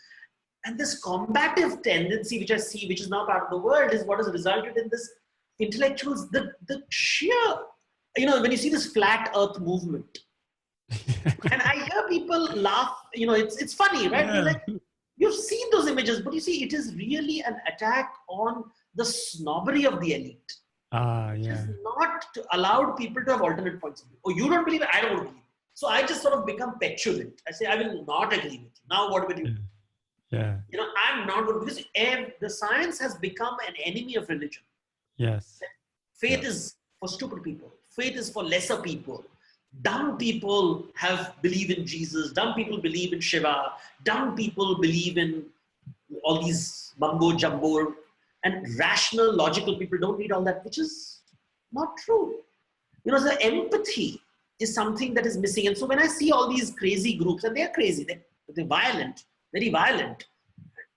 And this combative tendency, which I see, which is now part of the world, is what has resulted in this intellectuals, the sheer, when you see this flat earth movement, and I hear people laugh, it's funny, right? Yeah. Like, you've seen those images, but you see, it is really an attack on the snobbery of the elite. It is not allowed people to have alternate points of view. Oh, you don't believe it? I don't believe it. So I just sort of become petulant. I say, I will not agree with you. Now what will you do? Yeah. I'm not going, because the science has become an enemy of religion. Yes. Faith is for stupid people. Faith is for lesser people. Dumb people believe in Jesus. Dumb people believe in Shiva. Dumb people believe in all these mumbo jumbo. And rational, logical people don't need all that, which is not true. The empathy is something that is missing. And so when I see all these crazy groups, and they're crazy, they're violent, very violent,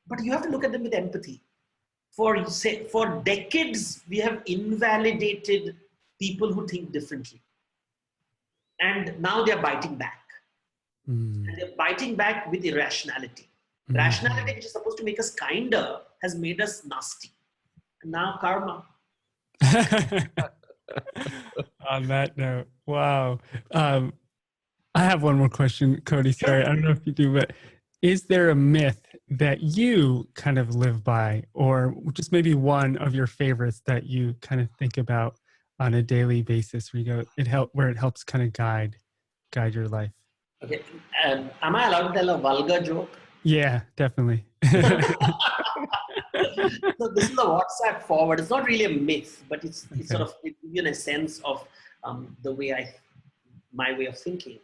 but you have to look at them with empathy. For decades, we have invalidated people who think differently. And now they're biting back. And they're biting back with irrationality. Rationality, which is supposed to make us kinder, has made us nasty. And now karma. On that note, wow. I have one more question, Cody. Sorry, I don't know if you do, but is there a myth that you kind of live by, or just maybe one of your favorites that you kind of think about on a daily basis, where you go, where it helps kind of guide your life? Okay. Am I allowed to tell a vulgar joke? Yeah, definitely. So this is a WhatsApp forward. It's not really a myth, but it's sort of it gives you a sense of my way of thinking.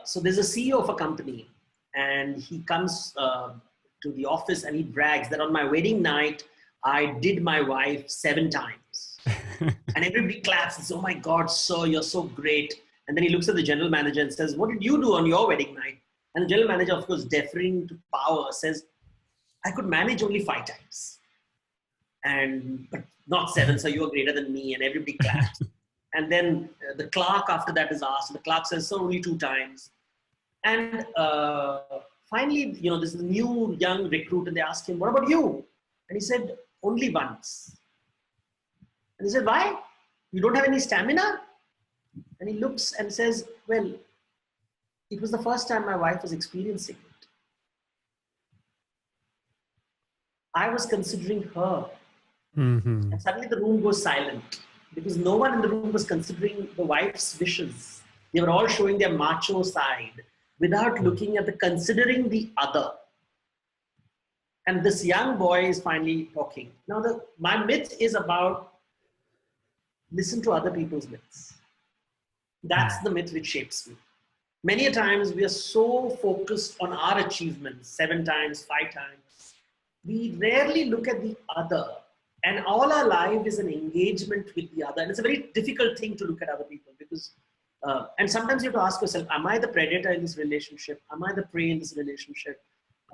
So there's a CEO of a company, and he comes to the office and he brags that on my wedding night, I did my wife 7 times. And everybody claps and says, "Oh my God, sir, you're so great." And then he looks at the general manager and says, "What did you do on your wedding night?" And the general manager, of course, deferring to power, says, "I could manage only 5 times. But not 7, so you are greater than me." And everybody claps. And then the clerk after that is asked, and the clerk says, "So only 2 times. And finally, this is a new young recruit, and they ask him, "What about you?" And he said, "Only once." And he said, "Why? You don't have any stamina?" And he looks and says, "Well, it was the first time my wife was experiencing it. I was considering her." And suddenly the room goes silent, because no one in the room was considering the wife's wishes. They were all showing their macho side without looking at considering the other. And this young boy is finally talking. Now, my myth is about listen to other people's myths. That's the myth which shapes me. Many a times we are so focused on our achievements, 7 times, 5 times. We rarely look at the other. And all our life is an engagement with the other. And it's a very difficult thing to look at other people, because, and sometimes you have to ask yourself, am I the predator in this relationship? Am I the prey in this relationship?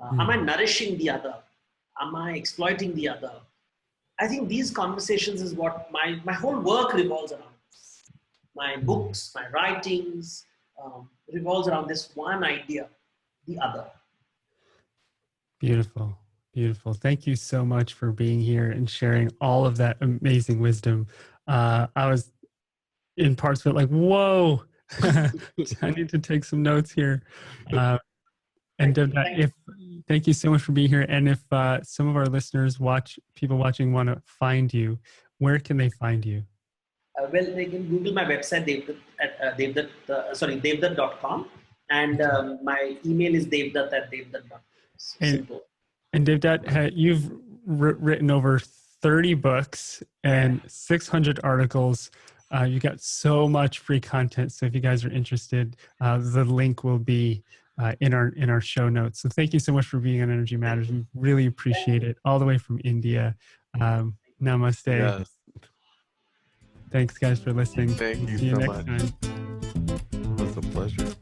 Am I nourishing the other? Am I exploiting the other? I think these conversations is what my whole work revolves around. My books, my writings revolves around this one idea, the other. Beautiful. Beautiful. Thank you so much for being here and sharing all of that amazing wisdom. I was in parts of it like, whoa, I need to take some notes here. And Devdutt, thank you so much for being here. And if some of our listeners, people watching, want to find you, where can they find you? Well, they can Google my website, Devdutt.com. And my email is devdutt@devdutt.com. Simple. And Devdutt, you've written over 30 books and 600 articles. You got so much free content. So if you guys are interested, the link will be in our show notes. So thank you so much for being on Energy Matters. We really appreciate it. All the way from India. Namaste. Yes. Thanks, guys, for listening. Thank you See you so next much. time. It was a pleasure.